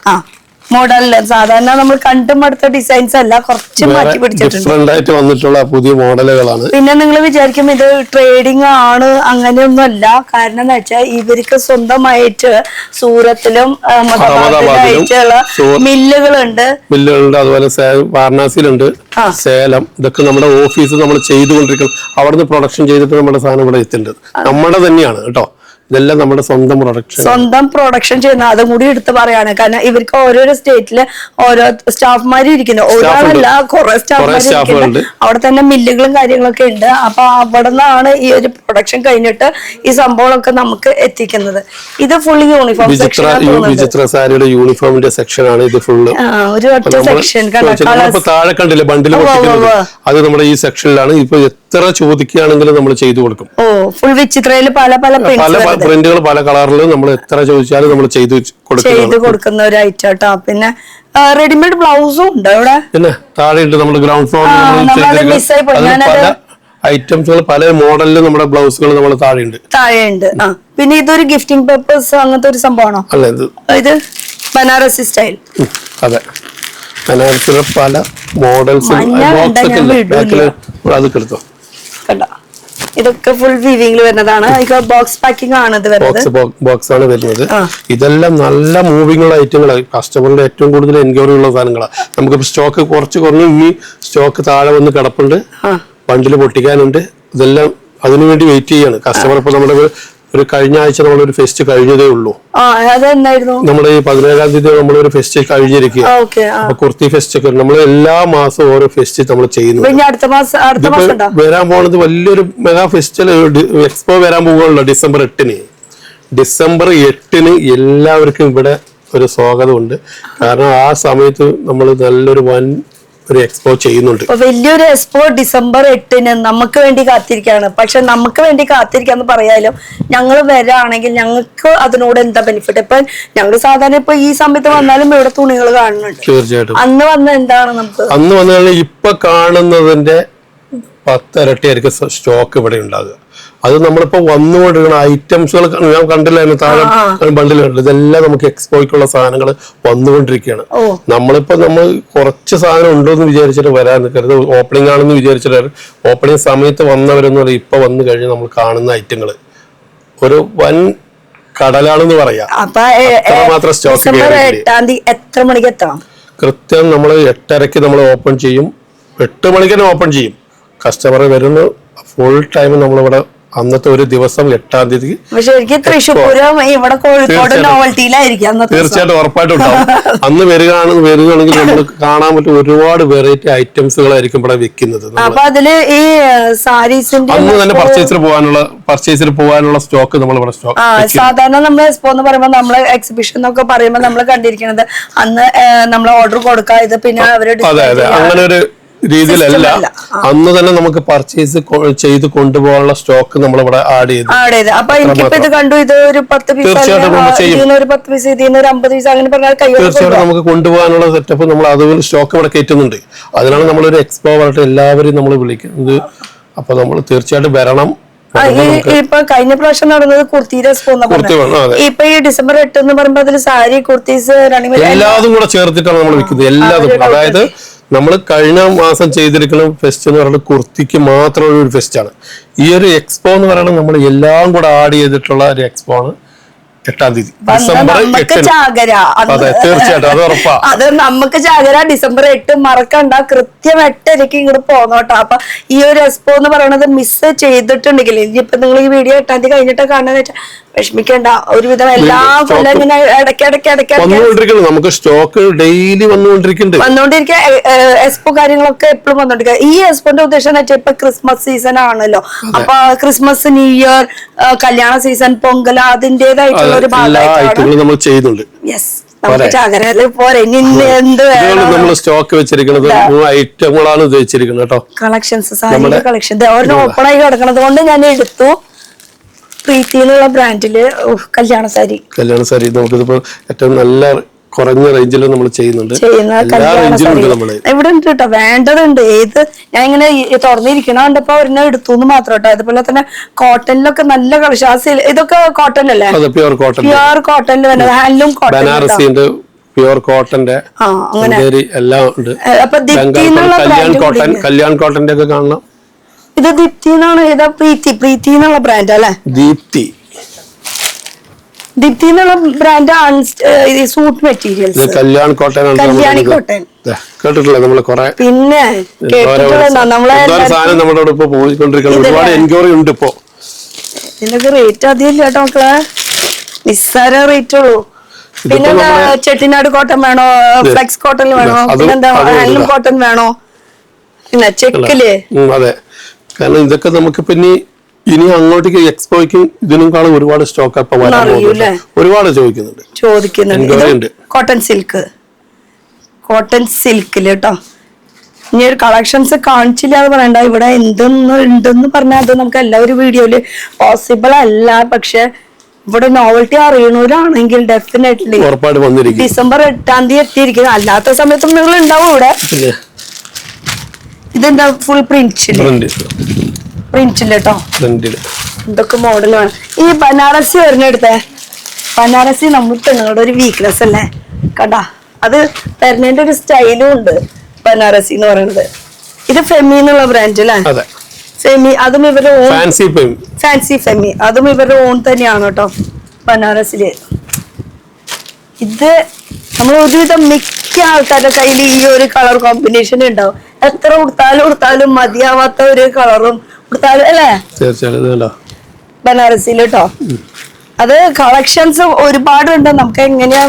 മോഡലില് സാധാരണ നമ്മൾ കണ്ടും അടുത്ത ഡിസൈൻസ് അല്ല, കുറച്ച് മാറ്റി പിടിച്ചിട്ടുണ്ട്. വന്നിട്ടുള്ള പുതിയ മോഡലുകളാണ്. പിന്നെ നിങ്ങൾ വിചാരിക്കും ഇത് ട്രേഡിംഗ് ആണ്, അങ്ങനെയൊന്നും അല്ല. കാരണം എന്ന് വെച്ചാൽ ഇവർക്ക് സ്വന്തമായിട്ട് സൂറത്തിലും ആയിട്ടുള്ള മില്ലുകളുണ്ട്. അതുപോലെ വാരണാസിയിലുണ്ട്, സേലം. ഇതൊക്കെ നമ്മുടെ ഓഫീസ് നമ്മൾ ചെയ്തുകൊണ്ടിരിക്കണം. അവിടുന്ന് പ്രൊഡക്ഷൻ ചെയ്തിട്ട് നമ്മുടെ സാധനം ഇവിടെ എത്തുന്നുണ്ട്. നമ്മുടെ തന്നെയാണ് കേട്ടോ. ഇതെല്ലാം നമ്മുടെ സ്വന്തം പ്രൊഡക്ഷൻ ചെയ്യുന്ന. അതും കൂടി എടുത്ത് പറയാണ്. കാരണം ഇവർക്ക് ഓരോരോ സ്റ്റേറ്റില് ഓരോ സ്റ്റാഫ്മാര് ഇരിക്കുന്നു. ഒരാളല്ല, കുറെ സ്റ്റാഫ്മാർ അവിടെ തന്നെ മില്ലുകളും കാര്യങ്ങളൊക്കെ ഉണ്ട്. അപ്പൊ അവിടെ നിന്നാണ് ഈ ഒരു പ്രൊഡക്ഷൻ കഴിഞ്ഞിട്ട് ഈ സംഭവങ്ങളൊക്കെ നമുക്ക് എത്തിക്കുന്നത്. ഇത് ഫുൾ യൂണിഫോം വിചിത്ര സാരിയുടെ യൂണിഫോമിന്റെ സെക്ഷൻ ആണ് ഇത് ഫുള്ള്. ഒരു ഒറ്റ സെക്ഷൻ താഴെ കണ്ടില്ലേ ബണ്ടിൽ അത് നമ്മുടെ ഈ സെക്ഷനിലാണ്. ഇപ്പൊ എത്ര ചോദിക്കുകയാണെങ്കിലും നമ്മൾ ചെയ്തു കൊടുക്കും. ഫുൾ വിചിത്രയില് പല പല പ്രിന്റുകൾ പല കളറിലും നമ്മൾ എത്ര ചോദിച്ചാലും നമ്മൾ ചെയ്ത് കൊടുക്കുന്ന ഒരു ഐറ്റം കേട്ടോ. പിന്നെ റെഡിമെയ്ഡ് ബ്ലൗസും ഉണ്ട് ഇവിടെ. പിന്നെ താഴെ ഉണ്ട് നമ്മുടെ ഗ്രൗണ്ട് ഫ്ലോറിൽ ഐറ്റംസുകൾ പല മോഡലിലും നമ്മുടെ ബ്ലൗസുകൾ നമ്മൾ താഴെയുണ്ട്. പിന്നെ ഇതൊരു ഗിഫ്റ്റിംഗ് പേപ്പേഴ്സ് അങ്ങനത്തെ ഒരു സംഭവമാണോ? അല്ല, ഇത് ബനാറസി സ്റ്റൈൽ. അതെ, ബനാറസിലെ പല മോഡൽസ് അതൊക്കെ എടുത്തോ. ഇതൊക്കെ ഫുൾ വീവിംഗിൽ വരുന്നതാണ്. ബോക്സ് പാക്കിംഗ് ആണ് ഇത് വരുന്നത്. ബോക്സ് ആണ് വരുന്നത്. ഇതെല്ലാം നല്ല മൂവിംഗ് ഉള്ള ഐറ്റങ്ങളാണ്. കസ്റ്റമറിന്റെ ഏറ്റവും കൂടുതൽ എൻക്വയറി ഉള്ള സാധനങ്ങളാണ്. നമുക്ക് സ്റ്റോക്ക് കുറച്ച് കുറഞ്ഞു. ഇനി സ്റ്റോക്ക് താഴെ വന്ന് കിടപ്പുണ്ട്, ബണ്ടിൽ പൊട്ടിക്കാനുണ്ട്. ഇതെല്ലാം അതിനുവേണ്ടി വെയിറ്റ് ചെയ്യാണ് കസ്റ്റമർ. ഇപ്പൊ നമ്മുടെ ഒരു കഴിഞ്ഞ ആഴ്ച നമ്മളൊരു ഫെസ്റ്റ് കഴിഞ്ഞതേ ഉള്ളൂ. നമ്മുടെ ഈ 17-ാം തീയതി നമ്മളൊരു ഫെസ്റ്റ് കഴിഞ്ഞിരിക്കുക. അപ്പൊ കുർത്തി ഫെസ്റ്റ് ഒക്കെ നമ്മൾ എല്ലാ മാസവും ഓരോ ഫെസ്റ്റ് നമ്മൾ ചെയ്യുന്നു. വരാൻ പോണത് വലിയൊരു മെഗാ ഫെസ്റ്റിവൽ എക്സ്പോ വരാൻ പോകുകയുള്ളൂ ഡിസംബർ 8-ന്. ഡിസംബർ 8-ന് എല്ലാവർക്കും ഇവിടെ ഒരു സ്വാഗതമുണ്ട്. കാരണം ആ സമയത്ത് നമ്മൾ നല്ലൊരു ഒരു എക്സ്പോ ചെയ്യുന്നുണ്ട്. വലിയൊരു എക്സ്പോ ഡിസംബർ 8-ന് നമുക്ക് വേണ്ടി കാത്തിരിക്കുകയാണ്. പക്ഷെ നമുക്ക് വേണ്ടി കാത്തിരിക്കാന്ന് പറയാലും ഞങ്ങൾ വരാണെങ്കിൽ ഞങ്ങൾക്ക് അതിനോട് എന്താ ബെനിഫിറ്റ്? ഇപ്പൊ ഞങ്ങൾ സാധാരണ ഇപ്പൊ ഈ സമയത്ത് വന്നാലും ഇവിടെ തുണികൾ കാണുന്നുണ്ട്. തീർച്ചയായിട്ടും അന്ന് വന്ന എന്താണ് നമുക്ക് അന്ന് വന്നാൽ ഇപ്പൊ കാണുന്നതിന്റെ 10 ഇരട്ടിയായിരിക്കും സ്റ്റോക്ക് ഇവിടെ ഉണ്ടാകുക. അത് നമ്മളിപ്പോ വന്നുകൊണ്ടിരിക്കുന്ന ഐറ്റംസുകൾ ഞാൻ കണ്ടില്ലായിരുന്നു. താഴെ ബണ്ടിൽ കണ്ടില്ല. ഇതെല്ലാം നമുക്ക് എക്സ്പോയ്ക്കുള്ള സാധനങ്ങൾ വന്നുകൊണ്ടിരിക്കുകയാണ്. നമ്മൾ കുറച്ച് സാധനം ഉണ്ടോ എന്ന് വിചാരിച്ചിട്ട് വരാൻ നിൽക്കരുത്. ഓപ്പണിംഗ് ആണെന്ന് വിചാരിച്ചിട്ട് ഓപ്പണിംഗ് സമയത്ത് വന്നവരെന്ന് പറയും. ഇപ്പൊ വന്നു കഴിഞ്ഞാൽ നമ്മൾ കാണുന്ന ഐറ്റങ്ങൾ ഒരു വൻ കടലാണെന്ന് പറയാം. മാത്രം സ്റ്റോക്ക് എത്ര മണിക്ക് എത്താം? കൃത്യം നമ്മൾ 8:30 നമ്മൾ ഓപ്പൺ ചെയ്യും. 8 മണിക്ക് തന്നെ ഓപ്പൺ ചെയ്യും. കസ്റ്റമർ വരുന്ന ഫുൾ ടൈം നമ്മളിവിടെ അന്നത്തെ ഒരു ദിവസം 8-ാം തീയതി തീർച്ചയായിട്ടും ഉറപ്പായിട്ടും ഉണ്ടാവും. അന്ന് വരികയാണെങ്കിൽ നമ്മൾ കാണാൻ പറ്റും ഒരുപാട് വെറൈറ്റി ഐറ്റംസുകളായിരിക്കും ഇവിടെ വെക്കുന്നത്. അന്ന് തന്നെ പർച്ചേസിന് പോകാനുള്ള സ്റ്റോക്ക് നമ്മൾ ഇവിടെ സ്റ്റോക്ക്. സാധാരണ നമ്മൾ എക്സ്പോ എന്ന് പറയുമ്പോൾ നമ്മള് എക്സിബിഷൻ എന്നൊക്കെ പറയുമ്പോൾ നമ്മൾ കണ്ടിരിക്കുന്നത് അന്ന് നമ്മൾ ഓർഡർ കൊടുക്കുക. ഇത് പിന്നെ അവര് അങ്ങനെ ഒരു രീതിയിലല്ല. അന്ന് തന്നെ നമുക്ക് പർച്ചേസ് ചെയ്ത് കൊണ്ടുപോകാനുള്ള സ്റ്റോക്ക് നമ്മൾ ഇവിടെ ആഡ് ചെയ്ത്. അപ്പൊ എനിക്കിപ്പോ ഇത് കണ്ടു. ഇത് ഒരു 10 പീസ്, ഒരു 10 പീസ്, ഇതിന് ഒരു 50 പീസ് അങ്ങനെ പറഞ്ഞാൽ തീർച്ചയായിട്ടും നമുക്ക് കൊണ്ടുപോകാനുള്ള സെറ്റപ്പ് നമ്മൾ അതുപോലെ സ്റ്റോക്ക് ഇവിടെ കയറ്റുന്നുണ്ട്. അതിനാണ് നമ്മളൊരു എക്സ്പോ പറഞ്ഞിട്ട് എല്ലാവരും നമ്മൾ വിളിക്കുന്നത്. അപ്പൊ നമ്മൾ തീർച്ചയായിട്ടും വരണം. ഇപ്പൊ കഴിഞ്ഞ പ്രാവശ്യം നടന്നത് കുർത്തിയുടെ എക്സ്പോ. ഇപ്പൊ ഈ ഡിസംബർ 8 എന്ന് പറയുമ്പോ അതിൽ സാരി, കുർത്തീസ്, എല്ലാതും കൂടെ ചേർത്തിട്ടാണ് നമ്മൾ വിൽക്കുന്നത്. എല്ലാതും. അതായത് നമ്മൾ കഴിഞ്ഞ മാസം ചെയ്തിരിക്കുന്ന ഫെസ്റ്റ് എന്ന് പറയുന്നത് കുർത്തിക്ക് മാത്രമുള്ള ഒരു ഫെസ്റ്റ് ആണ്. ഈ ഒരു എക്സ്പോ എന്ന് പറയുന്നത് നമ്മൾ എല്ലാം കൂടെ ആഡ് ചെയ്തിട്ടുള്ള ഒരു എക്സ്പോ ആണ്. 8-ാം തീയതി ഡിസംബർ 8. അതെ, തീർച്ചയായിട്ടും അത് ഉറപ്പാ. അത് നമുക്ക് ചാകര ഡിസംബർ 8 മറക്കണ്ട. കൃത്യം 8:00 ഇങ്ങോട്ട് പോന്നോട്ടോ. അപ്പൊ ഈ ഒരു എക്സ്പോ എന്ന് പറയുന്നത് മിസ് ചെയ്തിട്ടുണ്ടെങ്കിൽ ഇപ്പൊ നിങ്ങൾ ഈ വീഡിയോ 8-ാം തീയതി കഴിഞ്ഞിട്ട് കാണാന്ന് വെച്ചാൽ വിഷമിക്കേണ്ട. ഒരുവിധം എല്ലാ കൊല്ലം ഇങ്ങനെ ഇടയ്ക്കിടയ്ക്ക് നമുക്ക് സ്റ്റോക്ക് ഡെയിലി വന്നുകൊണ്ടിരിക്കുക. എക്സ്പോ കാര്യങ്ങളൊക്കെ എപ്പോഴും വന്നോണ്ടിരിക്കുക. ഈ എക്സ്പോന്റെ ഉദ്ദേശം എന്ന് വെച്ചാൽ ഇപ്പൊ ക്രിസ്മസ് സീസൺ ആണല്ലോ. അപ്പൊ ക്രിസ്മസ്, ന്യൂ ഇയർ, കല്യാണ സീസൺ, പൊങ്കൽ, അതിന്റേതായിട്ടുള്ള ഒരു ഭാഗമായിട്ട് നമ്മൾ ചെയ്യുന്നുണ്ട്. യെസ്, നമുക്ക് ചാകരയില് പോരെ. എന്ത് നമ്മൾ സ്റ്റോക്ക് വെച്ചിരിക്കുന്നത് ഐറ്റങ്ങളാണ് ഉപയോഗിച്ചിരിക്കുന്നത് കേട്ടോ. കളക്ഷൻസ്, സാരിയുടെ കളക്ഷൻ ഒരെണ്ണം ഓപ്പൺ ആയി കിടക്കണത് കൊണ്ട് ഞാൻ എടുത്തു. പ്രീതി എന്നുള്ള ബ്രാൻഡില് കല്യാണ സാരി നമുക്കിപ്പോ ഏറ്റവും നല്ല കുറഞ്ഞ റേഞ്ചിൽ നമ്മൾ ചെയ്യുന്നുണ്ട്. ഇവിടെ ഉണ്ട് കേട്ടോ, വേണ്ടതുണ്ട്. ഏത് ഞാൻ ഇങ്ങനെ തുറന്നിരിക്കണ കണ്ടപ്പോ ഒരെണ്ണം എടുത്തു എന്ന് മാത്രം കേട്ടോ. അതുപോലെ തന്നെ കോട്ടണിലൊക്കെ നല്ല കളക്ഷൻ. ഇതൊക്കെ കോട്ടൺ അല്ലേ? പ്യുവർ കോട്ടണിൽ വരുന്നത്. ഹാൻഡ്ലൂം കോട്ടൺ, പ്യുവർ കോട്ടന്റെ എല്ലാം ഉണ്ട്. അപ്പൊ കല്യാൺ കോട്ടന്റെ ഒക്കെ കാണണം. ഇത് ദീപ്തി എന്നാണ്. ഏതാ? പ്രീതി എന്നുള്ള ബ്രാൻഡ് അല്ലെ? ദീപ്തി എന്നുള്ള brand suit materials. Kalyan cotton, Kalyani cotton കേട്ടിട്ടില്ല നമ്മള് കുറെ. പിന്നെ സാധനം നമ്മളോട് ഇപ്പൊ പോയിക്കൊണ്ടിരിക്കണം. ഒരുപാട് എൻക്വയറി ഉണ്ട് ഇപ്പൊ. ഇതിനൊക്കെ റേറ്റ് അധികം കേട്ടോ മക്കളെ, നിസ്സാര റേറ്റ് ഉള്ളൂ. പിന്നെ ചെട്ടിനാട് കോട്ടൺ വേണോ? ഫ്ലെക്സ് കോട്ടൺ വേണോ? പിന്നെന്താ ഹാൻഡ്ലൂം കോട്ടൺ വേണോ? പിന്നെ ചെക്കില്. അതെ, കാരണം ഇതൊക്കെ നമുക്ക് പിന്നെ ഇനി അങ്ങോട്ടേക്ക് എക്സ്പോയ്ക്കും ഇതിനേക്കാളും ഒരുപാട് സ്റ്റോക്ക് അപ്പൊ ഒരുപാട് ചോദിക്കുന്നുണ്ട്. കോട്ടൺ സിൽക്കില് കേട്ടോ. ഇനി ഒരു കളക്ഷൻസ് കാണിച്ചില്ല എന്ന് പറയണ്ട. ഇവിടെ ഉണ്ടെന്ന് പറഞ്ഞാൽ അത് നമുക്ക് എല്ലാവരും വീഡിയോയില് പോസിബിൾ അല്ല. പക്ഷെ ഇവിടെ നോവൽറ്റി അറിയണവരാണെങ്കിൽ ഡെഫിനറ്റ്ലി ഡിസംബർ 8-ാം തീയതി എത്തിയിരിക്കുന്നത്. അല്ലാത്ത സമയത്തും നിങ്ങൾ ഉണ്ടാവും ഇവിടെ. ഇതെന്താ ഫുൾ പ്രിന്റില് കേട്ടോ. ഇതൊക്കെ മോഡൽ വേണം. ഈ ബനാറസി വരുന്നെടുത്തേ. ബനാറസി നമ്മൾ പെണ്ണുങ്ങളുടെ ഒരു വീക്ക്നെസ് അല്ലേ കണ്ടാ. അത് വരുന്നതിന്റെ ഒരു സ്റ്റൈലും ഉണ്ട് ബനാറസി എന്ന് പറയുന്നത്. ഇത് ഫെമി എന്നുള്ള ബ്രാൻഡ് അല്ലേ? ഫെമി, അതും ഇവരുടെ ഓൺ ഫാൻസി ഫെമി, അതും ഇവരുടെ ഓൺ തന്നെയാണ് കേട്ടോ ബനാറസില്. ഇത് നമ്മൾ ഒരുവിധം മിക്ക ആൾക്കാരുടെ കയ്യിൽ ഈ ഒരു കളർ കോമ്പിനേഷൻ ഉണ്ടാവും. എത്ര ഉടുത്താലും മതിയാവാത്ത ഒരു കളറും ഉടുത്താലും അല്ലേ ബനാറസിൽ കേട്ടോ. അത് കളക്ഷൻസ് ഒരുപാടുണ്ട്. നമുക്ക് എങ്ങനെയാ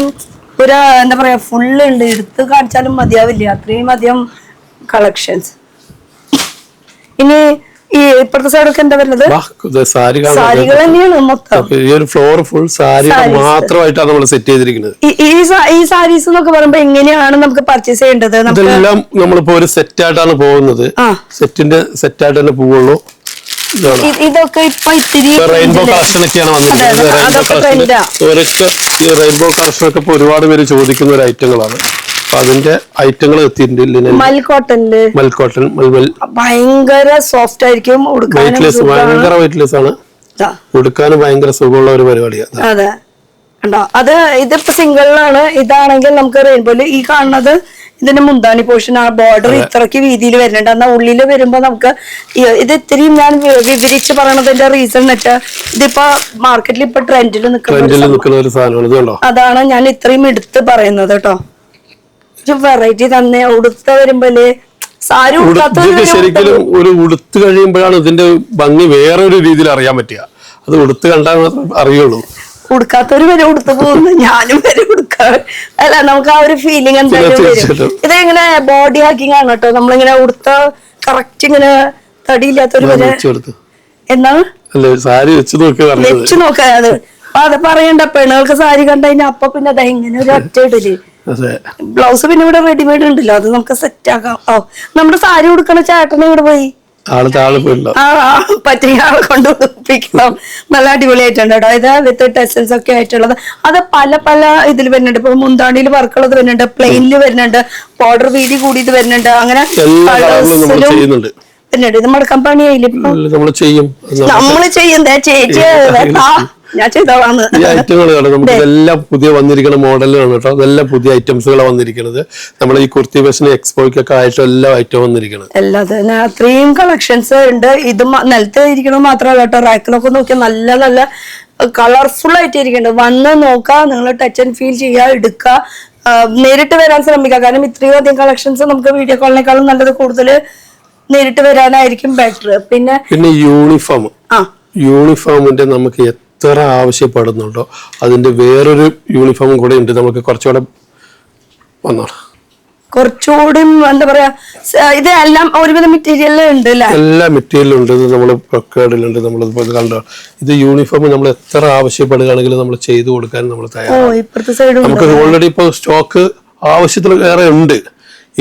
ഒരു എന്താ പറയാ ഫുള്ള് ഉണ്ട്, എടുത്ത് കാണിച്ചാലും മതിയാവില്ല, അത്രയും അധികം കളക്ഷൻസ്. ഇനി ഈ ഇപ്പുറത്തെ സൈഡൊക്കെ എന്താ വരുന്നത്? സാരികൾ തന്നെയാണ് മൊത്തം. ഈ സാരീസ് എന്നൊക്കെ പറയുമ്പോ എങ്ങനെയാണ് നമുക്ക് പർച്ചേസ് ചെയ്യേണ്ടത്? ഇതെല്ലാം നമ്മളിപ്പോ ഒരു സെറ്റ് ആയിട്ടാണ് പോകുന്നത്. സെറ്റിന്റെ സെറ്റ് ആയിട്ട് തന്നെ പോവുള്ളൂ. ഇതൊക്കെ ഇപ്പൊ ഇത്തിരി റെയിൻബോ കളക്ഷൻ ഒക്കെയാണ് വന്നിരിക്കുന്നത്. റെയിൻബോ കളക്ഷൻ ഒക്കെ ഇപ്പൊ ഒരുപാട് പേര് ചോദിക്കുന്ന ഒരു ഐറ്റങ്ങളാണ്. അതിന്റെ ഐറ്റങ്ങൾ എത്തിയിട്ടുണ്ട്. മൽക്കോട്ടൺ ഭയങ്കര സോഫ്റ്റ് ആയിരിക്കും, ഭയങ്കര വെയിറ്റ്ലെസ് ആണ്, ഉടുക്കാനും ഭയങ്കര സുഖമുള്ള ഒരു പരിപാടിയാണ്. അതെ കണ്ടോ. അത് ഇതിപ്പോ സിംഗിളിലാണ്. ഇതാണെങ്കിൽ നമുക്ക് റെയിൻബോയില് ഈ കാണുന്നത് ഇതിന്റെ മുന്താണി പോർഷൻ ആ ബോർഡർ ഇത്രക്ക് വീതിയിൽ വരുന്നുണ്ട്. എന്നാൽ ഉള്ളില് വരുമ്പോ നമുക്ക് ഇത് ഇത്രയും ഞാൻ വിവരിച്ച് പറയണതിന്റെ റീസൺ എന്ന് വെച്ചാൽ ഇതിപ്പോ മാർക്കറ്റിൽ ഇപ്പൊ ട്രെൻഡിൽ നിൽക്കുന്ന ഒരു സാധനമാണ്. അതാണ് ഞാൻ ഇത്രയും എടുത്ത് പറയുന്നത് കേട്ടോ. വെറൈറ്റി തന്നെ ഉടുത്ത വരുമ്പോല് സാരി ശരിക്കും ഒരു ഉടുത്ത് കഴിയുമ്പോഴാണ് ഇതിന്റെ ഭംഗി വേറൊരു രീതിയിൽ അറിയാൻ പറ്റുക. അത് ഉടുത്ത് കണ്ടാൽ മാത്രമേ അറിയുള്ളൂ. ഉടുക്കാത്തവര് വരെ ഉടുത്ത് പോകുന്നു, ഞാനും വരെ ഉടുക്കാറ് അല്ല. നമുക്ക് ആ ഒരു ഫീലിംഗ് എന്തായാലും വരും. ഇതെങ്ങനെ ബോഡി ഹാക്കിംഗ് ആണ് കേട്ടോ. നമ്മളിങ്ങനെ ഉടുത്ത കറക്റ്റ് ഇങ്ങനെ തടിയില്ലാത്തവര് വരെ എന്താണ് വെച്ച് നോക്കാത്. അത് പറയണ്ട, പെണ്ണുകൾക്ക് സാരി കണ്ടുകഴിഞ്ഞാൽ അപ്പൊ പിന്നെ അതാ ഇങ്ങനെ ഒരു ഒറ്റ ഇടല്. ബ്ലൗസ് പിന്നെ ഇവിടെ റെഡിമെയ്ഡ് ഉണ്ടല്ലോ, അത് നമുക്ക് സെറ്റ് ആക്കാം. ഓ, നമ്മുടെ സാരി ഉടുക്കണ ചേട്ടനെ ഇവിടെ പോയി പറ്റിയ ആളെ കൊണ്ട് ഉടുപ്പിക്കണം. നല്ല അടിപൊളിയായിട്ടുണ്ട് കേട്ടോ. ഇത് വിത്ത് ടെസൽസ് ഒക്കെ ആയിട്ടുള്ളത്. അത് പല പല ഇതിൽ വരുന്നുണ്ട്. ഇപ്പൊ മുന്താണിയിൽ വർക്കുള്ളത് വരുന്നുണ്ട്, പ്ലെയിനിൽ വരുന്നുണ്ട്, ബോർഡർ വീതി കൂടിയത് വരുന്നുണ്ട്. അങ്ങനെ വരുന്നുണ്ട്. ഇത് മടക്കാൻ പണിയായില്ല ഇപ്പൊ നമ്മള് ചെയ്യുന്നേ. ചേച്ചി ഞാൻ ചെയ്തോളാന്ന്. ഈ ഐറ്റങ്ങൾ നമുക്ക് ഇതെല്ലാം പുതിയ വന്നിരിക്കുന്ന മോഡലാണ് കേട്ടോ. അതെല്ലാം പുതിയ ഐറ്റംസുകളാണ് വന്നിരിക്കുന്നത്. നമ്മൾ ഈ കുർത്തി ഫാഷൻ എക്സ്പോയ്ക്കൊക്കെ ആയിട്ട് എല്ലാ ഐറ്റവും വന്നിരിക്കുന്നത്. എല്ലാത്തിനും അത്രയും കളക്ഷൻസ് ഉണ്ട്. ഇത് നിലത്ത് ഇരിക്കണത് മാത്രമല്ല കേട്ടോ, റാക്കിലൊക്കെ നോക്കിയാൽ നല്ല നല്ല കളർഫുൾ ആയിട്ട് ഇരിക്കുന്നുണ്ട്. വന്ന് നോക്കുക, നിങ്ങൾ ടച്ച് ആൻഡ് ഫീൽ ചെയ്യുക, എടുക്കുക, നേരിട്ട് വരാൻ ശ്രമിക്കുക. കാരണം ഇത്രയും അധികം കളക്ഷൻസ് നമുക്ക് വീഡിയോ കോളിനേക്കാളും നല്ലത് കൂടുതൽ നേരിട്ട് വരാനായിരിക്കും ബെറ്റർ. പിന്നെ യൂണിഫോമിന്റെ നമുക്ക് എത്ര ആവശ്യപ്പെടുന്നുണ്ടോ അതിന്റെ വേറൊരു യൂണിഫോമും കൂടെ ഉണ്ട്. നമുക്ക് കുറച്ചുകൂടെ കുറച്ചുകൂടി എന്താ പറയാ, ഇത് എല്ലാം ഒരുവിധ മെറ്റീരിയൽ ഉണ്ട് അല്ലേ? എല്ലാ മെറ്റീരിയലും ഉണ്ട്. ഇത് നമ്മൾ പ്രൊക്കേഡിലുണ്ട്. നമ്മൾ കണ്ടോ, ഇത് യൂണിഫോം നമ്മൾ എത്ര ആവശ്യപ്പെടുകയാണെങ്കിലും നമ്മൾ ചെയ്തു കൊടുക്കാൻ നമ്മൾ തയ്യാറാണ്. നമുക്ക് ഓൾറെഡി ഇപ്പൊ സ്റ്റോക്ക് ആവശ്യത്തിൽ വേറെ ഉണ്ട്.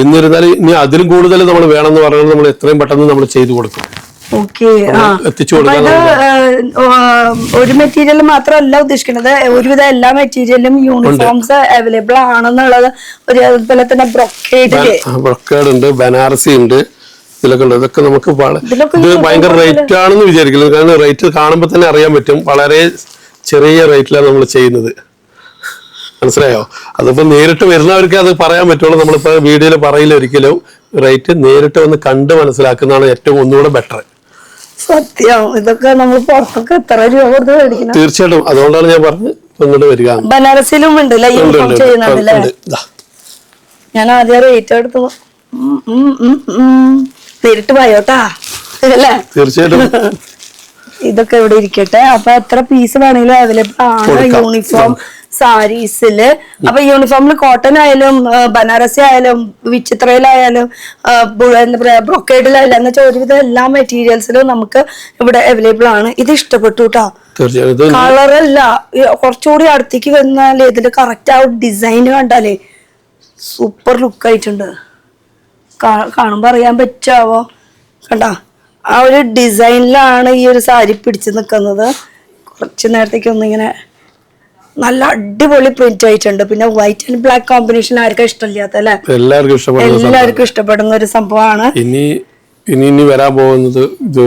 എന്നിരുന്നാലും ഇനി അതിലും കൂടുതൽ നമ്മൾ വേണമെന്ന് പറഞ്ഞാൽ നമ്മൾ എത്രയും പെട്ടെന്ന് നമ്മൾ ചെയ്തു കൊടുക്കും. എത്തിച്ചു കൊടുക്കാൻ ഒരു മെറ്റീരിയൽ മാത്രമല്ല ഉദ്ദേശിക്കുന്നത്, ഒരുവിധ എല്ലാ മെറ്റീരിയലും യൂണിഫോംസ് അവൈലബിൾ ആണെന്നുള്ളത്. അതുപോലെ തന്നെ ബ്രൊക്കേഡ് ഉണ്ട്, ബനാറസി ഉണ്ട്, ഇതിലൊക്കെ ഉണ്ട്. ഇതൊക്കെ നമുക്ക് ഇത് ഭയങ്കര റേറ്റ് ആണെന്ന് വിചാരിക്കുന്നത്. കാരണം റേറ്റ് കാണുമ്പോൾ തന്നെ അറിയാൻ പറ്റും. വളരെ ചെറിയ റേറ്റിലാണ് നമ്മൾ ചെയ്യുന്നത്. മനസ്സിലായോ? അതിപ്പോ നേരിട്ട് വരുന്നവർക്ക് അത് പറയാൻ പറ്റുള്ളൂ. നമ്മളിപ്പോ വീഡിയോയിൽ പറയില്ല ഒരിക്കലും. റേറ്റ് നേരിട്ട് വന്ന് കണ്ട് മനസ്സിലാക്കുന്നതാണ് ഏറ്റവും ഒന്നുകൂടെ ബെറ്റർ. സത്യം. ഇതൊക്കെ നമ്മൾ പുറത്തൊക്കെ എത്ര രൂപ കൊടുത്ത് മേടിക്കണം? തീർച്ചയായിട്ടും. അതുകൊണ്ടാണ് ഞാൻ പറഞ്ഞത് ഇങ്ങോട്ട് വരിക. ബനാറസിലും ഉണ്ടല്ലേ യൂണിഫോം ചെയ്യുന്നുണ്ടല്ലേ? ഞാൻ ആദ്യം റേറ്റ് എടുത്തു നേരിട്ട് പോയോട്ടാ അല്ലേ? തീർച്ചയായിട്ടും. ഇതൊക്കെ ഇവിടെ ഇരിക്കട്ടെ. അപ്പൊ എത്ര പീസ് വേണമെങ്കിലും അവൈലബിൾ ആണ്. യൂണിഫോം സാരീസില്. അപ്പൊ യൂണിഫോമിൽ കോട്ടൺ ആയാലും ബനാറസി ആയാലും വിചിത്രയിലായാലും എന്താ പറയാ ബ്രൊക്കേഡിലായാലും എന്ന് വെച്ചാൽ ഒരുവിധം എല്ലാ മെറ്റീരിയൽസിലും നമുക്ക് ഇവിടെ അവൈലബിൾ ആണ്. ഇത് ഇഷ്ടപ്പെട്ടു കേട്ടോ. കളറല്ല, കുറച്ചുകൂടി അടുത്തേക്ക് വന്നാലേ ഇതിന്റെ കറക്റ്റ് ആ ഡിസൈൻ കണ്ടാലേ സൂപ്പർ ലുക്ക് ആയിട്ടുണ്ട്. കാണുമ്പോ അറിയാൻ പറ്റാവോ? കണ്ടാ ആ ഒരു ഡിസൈനിലാണ് ഈ ഒരു സാരി പിടിച്ചു നിൽക്കുന്നത്. കുറച്ച് നേരത്തേക്ക് ഒന്നിങ്ങനെ നല്ല അടിപൊളി പ്രിന്റ് ആയിട്ടുണ്ട്. പിന്നെ വൈറ്റ് ആൻഡ് ബ്ലാക്ക് കോമ്പിനേഷൻ ആർക്കും ഇഷ്ടമില്ലാത്ത അല്ലെ? എല്ലാവർക്കും ഇഷ്ടപ്പെടുന്ന ഒരു സംഭവമാണ്. ഇനി വരാൻ പോകുന്നത് ഇത്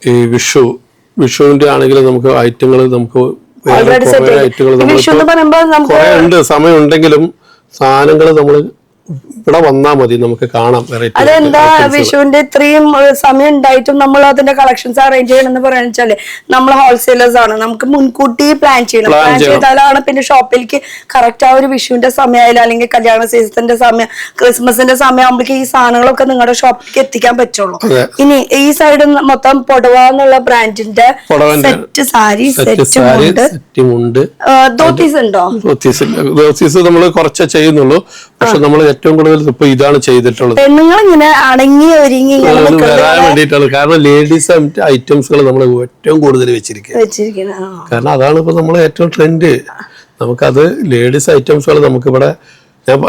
ഈ വിഷുവിന്റെ ആണെങ്കിലും നമുക്ക് ഐറ്റങ്ങൾ നമുക്ക് ഉണ്ട്. സമയം ഉണ്ടെങ്കിലും സാധനങ്ങൾ നമ്മൾ ഇവിടെ വന്നാ മതി, നമുക്ക് കാണാം. അതെന്താ വിഷുവിന്റെ ഇത്രയും സമയം ഉണ്ടായിട്ടും നമ്മൾ അതിന്റെ കളക്ഷൻസ് അറേഞ്ച് ചെയ്യണമെന്ന് പറയാന്ന് വെച്ചാല് നമ്മൾ ഹോൾസെയിലേഴ്സ് ആണ്. നമുക്ക് മുൻകൂട്ടി പ്ലാൻ ചെയ്യണം. പ്ലാൻ ചെയ്താലാണ് പിന്നെ ഷോപ്പിലേക്ക് കറക്റ്റ് ആ ഒരു വിഷുവിന്റെ സമയമായാലും അല്ലെങ്കിൽ കല്യാണ സീസണിന്റെ സമയം, ക്രിസ്മസിന്റെ സമയം ആകുമ്പോഴേക്ക് ഈ സാധനങ്ങളൊക്കെ നിങ്ങളുടെ ഷോപ്പിലേക്ക് എത്തിക്കാൻ പറ്റുള്ളൂ. ഇനി ഈ സൈഡ് മൊത്തം പൊടവ എന്നുള്ള ബ്രാൻഡിന്റെ സെറ്റ് സാരി, സെറ്റ് മുണ്ട്, ധോത്തീസ് ഉണ്ടോ? ധോത്തീസ് നമ്മൾ കുറച്ചേ ചെയ്യുന്നുള്ളൂ. പക്ഷെ നമ്മൾ ഏറ്റവും കൂടുതൽ ഇപ്പൊ ഇതാണ് ചെയ്തിട്ടുള്ളത്. പെണ്ണുങ്ങൾ ഇങ്ങനെ അടങ്ങി ഒരുങ്ങി വരാൻ വേണ്ടിയിട്ടുള്ളത്. കാരണം ലേഡീസ് ഐറ്റംസുകൾ നമ്മൾ ഏറ്റവും കൂടുതൽ വെച്ചിരിക്കുന്നത്. കാരണം അതാണ് ഇപ്പൊ നമ്മൾ ഏറ്റവും ട്രെൻഡ്. നമുക്കത് ലേഡീസ് ഐറ്റംസുകൾ നമുക്കിവിടെ ഞാൻ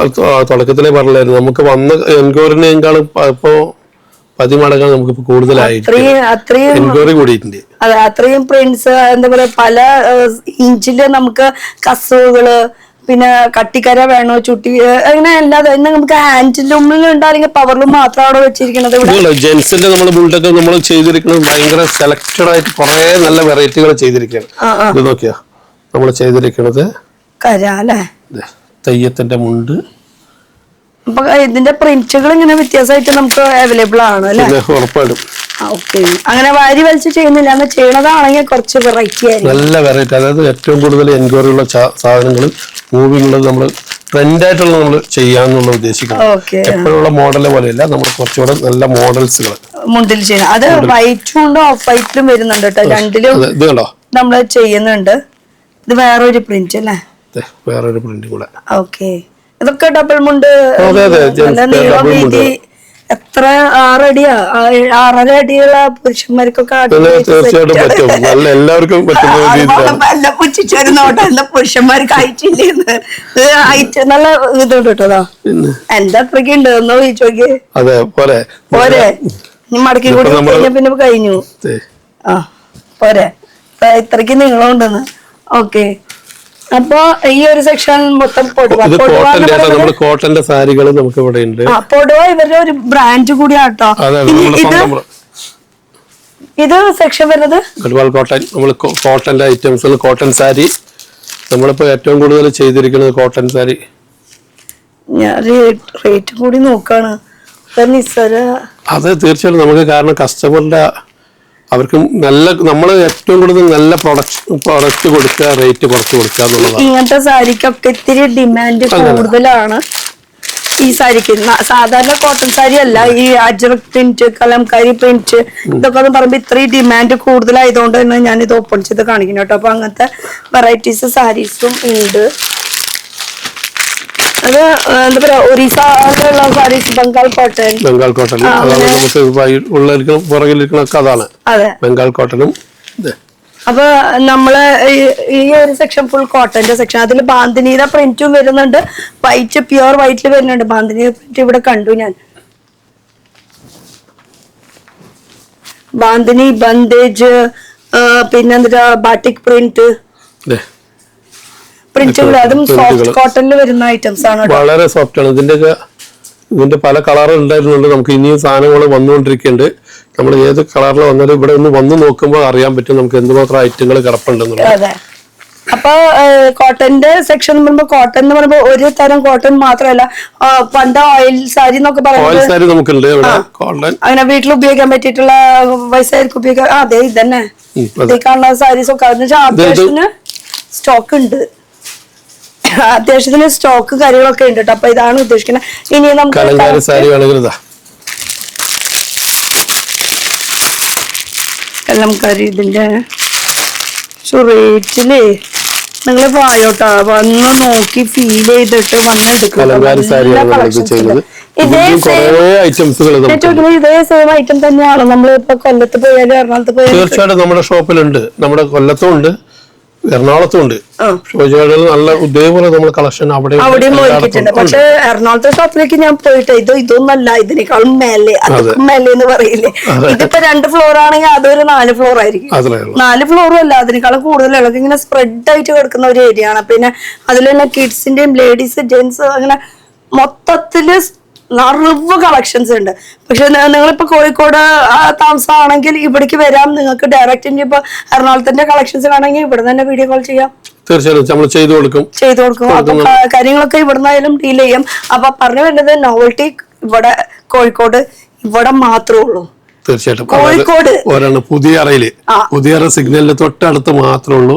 തുടക്കത്തിലേ പറഞ്ഞായിരുന്നു, നമുക്ക് വന്ന എൻക്വയറിനേക്കാളും ഇപ്പോ 10 മടങ്ങാണ് നമുക്കിപ്പോ കൂടുതലായിട്ട് എൻക്വയറി കൂടിയിട്ടുണ്ട്. അതെ, അത്രയും പ്രിന്റ്സ് എന്താ പറയാ പല ഇഞ്ചില് നമുക്ക് കസവുകള്, പിന്നെ കട്ടിക്കര വേണോ, ചുട്ടി, അങ്ങനെ അല്ലാതെ നമുക്ക് ഹാൻഡിലൂമിൽ ഉണ്ടോ അല്ലെങ്കിൽ പവറിലും മാത്രമാണോ വെച്ചിരിക്കുന്നത്? ജെൻസിന്റെ നമ്മൾ ബുൾട്ടൊക്കെ നമ്മൾ ചെയ്തിരിക്കുന്നത് ഭയങ്കര സെലക്ടഡ് ആയിട്ട് കുറെ നല്ല വെറൈറ്റികൾ ചെയ്തിരിക്കുകയാണ്. ഇത് നോക്കിയാ നമ്മൾ ചെയ്തിരിക്കുന്നത് കര അല്ലേ, തെയ്യത്തിന്റെ മുണ്ട്. അപ്പൊ ഇതിന്റെ പ്രിന്റുകൾ ഇങ്ങനെ വ്യത്യാസമായിട്ട് നമുക്ക് അവൈലബിൾ ആണ് അല്ലെ? ഉറപ്പായിട്ടും. ഓക്കെ, അങ്ങനെ വാരി വലിച്ച് ചെയ്യുന്നില്ല, എന്ന് ചെയ്യണതാണെങ്കിൽ കുറച്ച് വെറൈറ്റി ആയിരിക്കും. നല്ല വെറൈറ്റി, അതായത് ഏറ്റവും കൂടുതൽ എൻക്വയറി ഉള്ള സാധനങ്ങൾ, മൂവിങ് ഉള്ളത് നമ്മൾ ട്രെൻഡായിട്ടുള്ള നമ്മൾ ചെയ്യാന്നുള്ള ഉദ്ദേശിക്കുന്നത്. എപ്പോഴുള്ള മോഡല് പോലെയല്ല, നമ്മൾ കുറച്ചുകൂടെ നല്ല മോഡൽസുകൾ മുണ്ടിൽ ചെയ്യണം. അത് വൈറ്റും ഉണ്ട്, ഓഫ് വൈറ്റിലും വരുന്നുണ്ട് കേട്ടോ. രണ്ടിലും ഇത് കണ്ടോ നമ്മൾ ചെയ്യുന്നുണ്ട്. ഇത് വേറൊരു പ്രിന്റ് അല്ലേ? വേറൊരു പ്രിന്റ് കൂടെ. ഓക്കെ, ഇതൊക്കെ ഡബിൾ മുണ്ട്. എത്ര 6 അടിയാ, 6.5 അടിയുള്ള പുരുഷന്മാർക്കൊക്കെ തീർച്ചയായിട്ടും പറ്റും. എല്ലാവർക്കും നല്ല പുച്ഛിച്ചൊരുന്നോട്ടോ, എന്താ പുരുഷന്മാർക്ക് അയച്ചില്ലേന്ന്. അയച്ച് നല്ല ഇതുണ്ട് കേട്ടോ. എന്താ അത്രയ്ക്ക് ഉണ്ട് എന്നോ ചോദിച്ചോക്ക്. അതെ പോരെ മടക്കി കൂടി കഴിഞ്ഞ പിന്നെ കഴിഞ്ഞു. ആ പോരെ, ഇത്രയ്ക്ക് നീളം ഉണ്ടെന്ന്. ഓക്കെ, അപ്പൊ ഈ ഒരു സെക്ഷൻ മൊത്തം കോട്ടന്റെ സാരികൾ നമുക്ക് ഇവിടെ ഉണ്ട്. പൊടുവ ഇവരുടെ ഒരു ബ്രാൻഡ് കൂടിയാട്ടോ. ഇത് സെക്ഷൻ വരുന്നത് ഗഡ്വാൾ കോട്ടൺ. നമ്മൾ കോട്ടന്റെ ഐറ്റംസ്, കോട്ടൺ സാരി നമ്മളിപ്പോ ഏറ്റവും കൂടുതൽ ചെയ്തിരിക്കുന്നത് കോട്ടൺ സാരി. ഞാൻ റേറ്റ് കൂടി നോക്കാണ്. അത് തീർച്ചയായിട്ടും നമുക്ക്, കാരണം കസ്റ്റമറിന്റെ അവർക്ക് നല്ല, നമ്മൾ ഏറ്റവും കൂടുതൽ നല്ല പ്രൊഡക്റ്റ് കൊടുക്കുക, റേറ്റ് കുറച്ച് കൊടുക്കുക എന്നുള്ളതാണ്. ഇങ്ങനത്തെ സാരിക്കൊക്കെ ഇത്തിരി ഡിമാൻഡ് കൂടുതലാണ്. ഈ സാരിക്ക് സാധാരണ കോട്ടൺ സാരി അല്ല, ഈ അജ്രക് പ്രിന്റ്, കലംകാരി പ്രിന്റ്, ഇതൊക്കെ എന്ന് പറയുമ്പോ ഇത്രയും ഡിമാൻഡ് കൂടുതലായതുകൊണ്ട് തന്നെ ഞാൻ ഇത് ഓപ്പൺ ചെയ്ത് കാണിക്കുന്നു കേട്ടോ. അപ്പൊ അങ്ങനത്തെ വെറൈറ്റീസ് സാരീസും ഉണ്ട്. അത് എന്താ പറയാ, ഒറീസയിലുള്ള സാരീസ്, ബംഗാൾ കോട്ടൺ. അതാണ് ബംഗാൾ കോട്ടണും. അപ്പൊ നമ്മള് ഈ ഒരു സെക്ഷൻ ഫുൾ കോട്ടന്റെ സെക്ഷൻ. അതിൽ ബാന്തിനിയുടെ പ്രിന്റും വരുന്നുണ്ട്, വൈറ്റ് പ്യുവർ വൈറ്റിൽ വരുന്നുണ്ട്. ബാന്തിനി പ്രിന്റ് ഇവിടെ കണ്ടു ഞാൻ. ബാന്തിനി, ബന്ദേജ്, പിന്നെന്താ ബാട്ടിക് പ്രിന്റ് പ്രിന്റുകൾ, അതും സോഫ്റ്റ് കോട്ടണിൽ വരുന്ന ഐറ്റംസ് ആണ്. വളരെ സോഫ്റ്റ് ആണ്. ഇതിന്റെ പല കളറുകൾ ഉണ്ടായിരുന്നുണ്ട്. നമുക്ക് ഇനിയും സാധനങ്ങൾ വന്നുകൊണ്ടിരിക്കുന്നുണ്ട്. നമ്മൾ ഏത് കളറിൽ വന്നാലും ഇവിടെ ഒന്ന് വന്ന് നോക്കുമ്പോൾ അറിയാൻ പറ്റും നമുക്ക് എന്തുമാത്രം ഐറ്റങ്ങൾ കിടപ്പുണ്ടെന്നുള്ളത്. അതെ, അപ്പൊ കോട്ടന്റെ സെക്ഷൻ എന്ന് പറയുമ്പോൾ, കോട്ടൺ എന്ന് പറയുമ്പോൾ ഒരു തരം കോട്ടൺ മാത്രമല്ല, പണ്ട് ഓയിൽ സാരി എന്നൊക്കെ പറയുന്നത് അങ്ങനെ വീട്ടിൽ ഉപയോഗിക്കാൻ പറ്റിയിട്ടുള്ള വയസ്സായിരിക്കും ഉപയോഗിക്കാൻ. അതെ, ഇതന്നെ കാണുന്ന സാരീസ് ഒക്കെ അത്യാവശ്യത്തിന് സ്റ്റോക്ക് ഉണ്ട്. അത്യാവശ്യത്തിന് സ്റ്റോക്ക് കാര്യങ്ങളൊക്കെ ഉണ്ട് കേട്ടോ. അപ്പൊ ഇതാണ് ഉദ്ദേശിക്കുന്നത്. ഇനി നമുക്ക് കലംകാരി, ഇതിന്റെ റേറ്റില് നിങ്ങൾ വായോട്ടാ വന്ന് നോക്കി ഫീൽ ചെയ്തിട്ട് കലങ്കാരി സാരിയാണ് നമ്മളിത് ചെയ്യുന്നത്. ഇതിലും കുറേ ഐറ്റംസുകൾ ഇതേ സെയിം ഐറ്റം തന്നെയാണ് നമ്മൾ ഇപ്പൊ കൊല്ലത്ത് പോയാലും എറണാകുളത്ത് പോയാലും. തീർച്ചയായിട്ടും നമ്മുടെ ഷോപ്പിലുണ്ട്, നമ്മുടെ കൊല്ലത്തും ഉണ്ട്, എറണാകുളത്തും ഉണ്ട്. നല്ല ഇതേപോലെ നമ്മൾ കളക്ഷൻ അവിടെയും നോക്കിയിട്ടുണ്ട്. പക്ഷെ എറണാകുളത്തെ ഷോപ്പിലേക്ക് ഞാൻ പോയിട്ട് ഇതൊന്നല്ല, ഇതിനേക്കാളും മേലെ മേലെ എന്ന് പറയില്ലേ. ഇതിപ്പോ 2 ഫ്ലോർ ആണെങ്കിൽ അതൊരു 4 ഫ്ലോർ ആയിരിക്കും. 4 ഫ്ലോറും അല്ല, അതിനേക്കാളും കൂടുതൽ ഇളകി ഇങ്ങനെ സ്പ്രെഡ് ആയിട്ട് കിടക്കുന്ന ഒരു ഏരിയ ആണ്. പിന്നെ അതിൽ തന്നെ കിഡ്സിന്റെയും ലേഡീസ് ജെന്റ്സ് അങ്ങനെ മൊത്തത്തില് നിറവ് കളക്ഷൻസ് ഉണ്ട്. പക്ഷെ നിങ്ങളിപ്പോ കോഴിക്കോട് താമസമാണെങ്കിൽ ഇവിടേക്ക് വരാം. നിങ്ങൾക്ക് ഡയറക്റ്റ് ഇപ്പൊ എറണാകുളത്തിന്റെ കളക്ഷൻസ് ആണെങ്കിൽ ഇവിടെ തന്നെ വീഡിയോ കോൾ ചെയ്യാം. തീർച്ചയായിട്ടും നമ്മൾ ചെയ്തു കൊടുക്കും. അപ്പൊ കാര്യങ്ങളൊക്കെ ഇവിടുന്നായാലും ഡീൽ ചെയ്യാം. അപ്പൊ പറഞ്ഞു വരുന്നത് നോവൽറ്റി ഇവിടെ കോഴിക്കോട് ഇവിടെ മാത്രമേ ഉള്ളൂ. തീർച്ചയായിട്ടും കോഴിക്കോട് പുതിയ സിഗ്നലിന് തൊട്ടടുത്ത് മാത്രമേ ഉള്ളൂ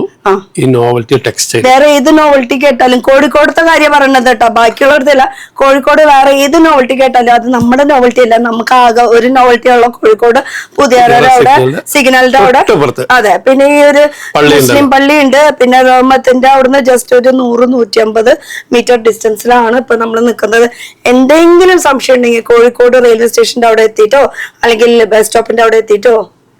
ഈ നോവൽറ്റി ടെക്സ്റ്റൈൽ. വേറെ ഏത് നോവൽറ്റി കേട്ടാലും കോഴിക്കോടത്തെ കാര്യം പറയണത് കേട്ടോ, ബാക്കിയുള്ളവരല്ല. കോഴിക്കോട് വേറെ ഏത് നോവൽറ്റി കേട്ടാലും അത് നമ്മുടെ നോവൽറ്റി അല്ല. നമുക്ക് ആകെ ഒരു നോവൽറ്റി ഉള്ള കോഴിക്കോട് പുതിയറയുടെ അവിടെ, സിഗ്നലിന്റെ അവിടെ. അതെ, പിന്നെ ഈ ഒരു മുസ്ലിം പള്ളി ഉണ്ട്. പിന്നെ റഹ്മത്തിന്റെ അവിടുന്ന് ജസ്റ്റ് ഒരു 100-150 മീറ്റർ ഡിസ്റ്റൻസിലാണ് ഇപ്പൊ നമ്മൾ നിൽക്കുന്നത്. എന്തെങ്കിലും സംശയം ഉണ്ടെങ്കിൽ കോഴിക്കോട് റെയിൽവേ സ്റ്റേഷന്റെ അവിടെ എത്തിയിട്ടോ അല്ലെങ്കിൽ ബസ് സ്റ്റോപ്പിന്റെ അവിടെ എത്തിയിട്ടോ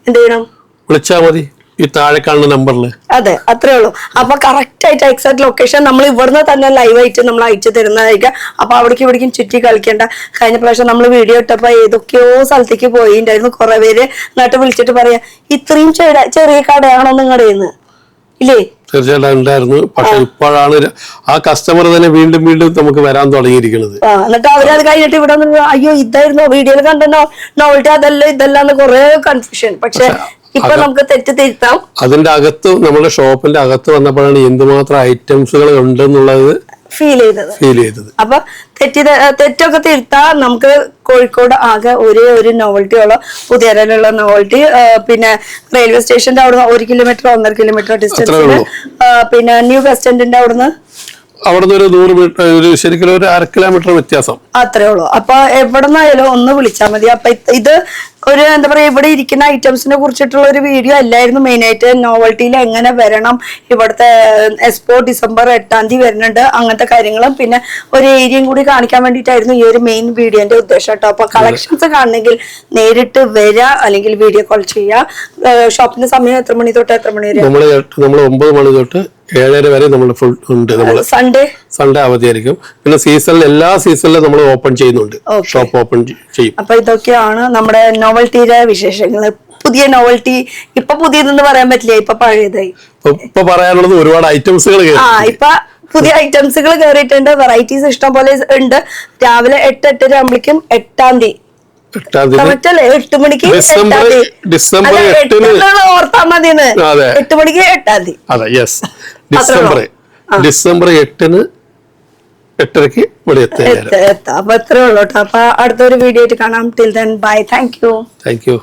എന്ത് ചെയ്യണം, വിളിച്ചാൽ മതി ഈ താഴെ കാണുന്ന നമ്പറിൽ. അതെ, അത്രേ ഉള്ളൂ. അപ്പൊ കറക്റ്റ് ആയിട്ട് എക്സാക്ട് ലൊക്കേഷൻ നമ്മൾ ഇവിടുന്ന് തന്നെ ലൈവായിട്ട് നമ്മൾ അയച്ചു തരുന്നതായിരിക്കും. അപ്പൊ അവിടേക്ക് ഇവിടേക്കും ചുറ്റി കളിക്കേണ്ട. കഴിഞ്ഞ പ്രാവശ്യം നമ്മൾ വീഡിയോ ഇട്ടപ്പോ ഏതൊക്കെയോ സ്ഥലത്തേക്ക് പോയിണ്ടായിരുന്നു. കുറെ പേര് നാട്ടിൽ വിളിച്ചിട്ട് പറയാ, ഇത്രയും ചെറിയ കടയാണോ നിങ്ങളുടെ ഇല്ലേ? തീർച്ചയായിട്ടും ഉണ്ടായിരുന്നു. പക്ഷെ ഇപ്പോഴാണ് ആ കസ്റ്റമർ തന്നെ വീണ്ടും വീണ്ടും നമുക്ക് വരാൻ തുടങ്ങിയിരിക്കുന്നത്. എന്നിട്ട് അവരത് കഴിഞ്ഞിട്ട് ഇവിടെ അയ്യോ ഇതായിരുന്നു വീഡിയോയിൽ കണ്ടോ നോവൽറ്റി, അതല്ല ഇതല്ലാന്ന് കുറെ കൺഫ്യൂഷൻ. പക്ഷെ ഇപ്പൊ നമുക്ക് തെറ്റ് തിരുത്താം. അതിന്റെ അകത്ത് നമ്മുടെ ഷോപ്പിന്റെ അകത്ത് വന്നപ്പോഴാണ് എന്തുമാത്രം ഐറ്റംസുകൾ ഉണ്ടെന്നുള്ളത് ഫീൽ ചെയ്തത്. അപ്പൊ തെറ്റൊക്കെ തിരുത്താൻ നമുക്ക് കോഴിക്കോട് ആകെ ഒരു നോവൽറ്റി ഉള്ള പുതിയരയിലുള്ള നോവൽറ്റി. പിന്നെ റെയിൽവേ സ്റ്റേഷന്റെ അവിടുന്ന് 1 കിലോമീറ്റർ 1.5 കിലോമീറ്റർ ഡിസ്റ്റൻസിൽ. പിന്നെ ന്യൂ ബസ് സ്റ്റാൻഡിന്റെ അവിടുന്ന് ഒരു 100 മീറ്റർ, ശരിക്കും ഒരു 1/2 കിലോമീറ്റർ വ്യത്യാസം അത്രേ ഉള്ളൂ. അപ്പൊ എവിടെന്നായാലും ഒന്ന് വിളിച്ചാൽ മതി. അപ്പൊ ഇത് ഒരു എന്താ പറയാ, ഇവിടെ ഇരിക്കുന്ന ഐറ്റംസിനെ കുറിച്ചിട്ടുള്ള ഒരു വീഡിയോ അല്ലായിരുന്നു മെയിൻ ആയിട്ട്. നോവൽറ്റിയിൽ എങ്ങനെ വരണം, ഇവിടുത്തെ എക്സ്പോ ഡിസംബർ 8-ാം തീയതി വരുന്നുണ്ട്, അങ്ങനത്തെ കാര്യങ്ങളും പിന്നെ ഒരു ഏരിയയും കൂടി കാണിക്കാൻ വേണ്ടിയിട്ടായിരുന്നു ഈ ഒരു മെയിൻ വീഡിയോന്റെ ഉദ്ദേശം കേട്ടോ. അപ്പൊ കളക്ഷൻസ് കാണണമെങ്കിൽ നേരിട്ട് വരാ അല്ലെങ്കിൽ വീഡിയോ കോൾ ചെയ്യാ. ഷോപ്പിന്റെ സമയം എത്ര മണി തൊട്ട് എത്ര മണി വരെ? നമ്മൾ 9 മണി തൊട്ട് 7:30 വരെ നമ്മൾ ഫുൾ ഉണ്ട്. നമ്മൾ സൺഡേ അവധിയായിരിക്കും. പിന്നെ സീസണിൽ എല്ലാ സീസണിലും നമ്മൾ ഓപ്പൺ ചെയ്യുന്നുണ്ട്, ഷോപ്പ് ഓപ്പൺ ചെയ്യും. അപ്പൊ ഇതൊക്കെയാണ് നമ്മുടെ നോവൽറ്റിയുടെ വിശേഷങ്ങള്. പുതിയ നോവൽറ്റി ഇപ്പൊ പുതിയതെന്ന് പറയാൻ പറ്റില്ല, ഇപ്പൊ പഴയതായി. ഇപ്പൊ പറയാനുള്ളത് ഒരുപാട് ഐറ്റംസുകൾ ഇപ്പൊ പുതിയ ഐറ്റംസുകൾ കയറിയിട്ടുണ്ട്. വെറൈറ്റീസ് ഇഷ്ടം പോലെ ഉണ്ട്. രാവിലെ 8-8:30 ആകുമ്പോഴേക്കും 8-ാം തീയതി 8 മണിക്ക് ഡിസംബർ 8-ന് ഓർത്താ മതിന്ന്. 8 മണിക്ക് 8-ാം തീയതി. ഡിസംബർ 8-ന് 8:30 ഇവിടെ എത്താം. അപ്പൊ എത്രേ ഉള്ളൂ കേട്ടോ. അപ്പൊ അടുത്തൊരു വീഡിയോ ആയിട്ട് കാണാം. Till then bye. Thank you.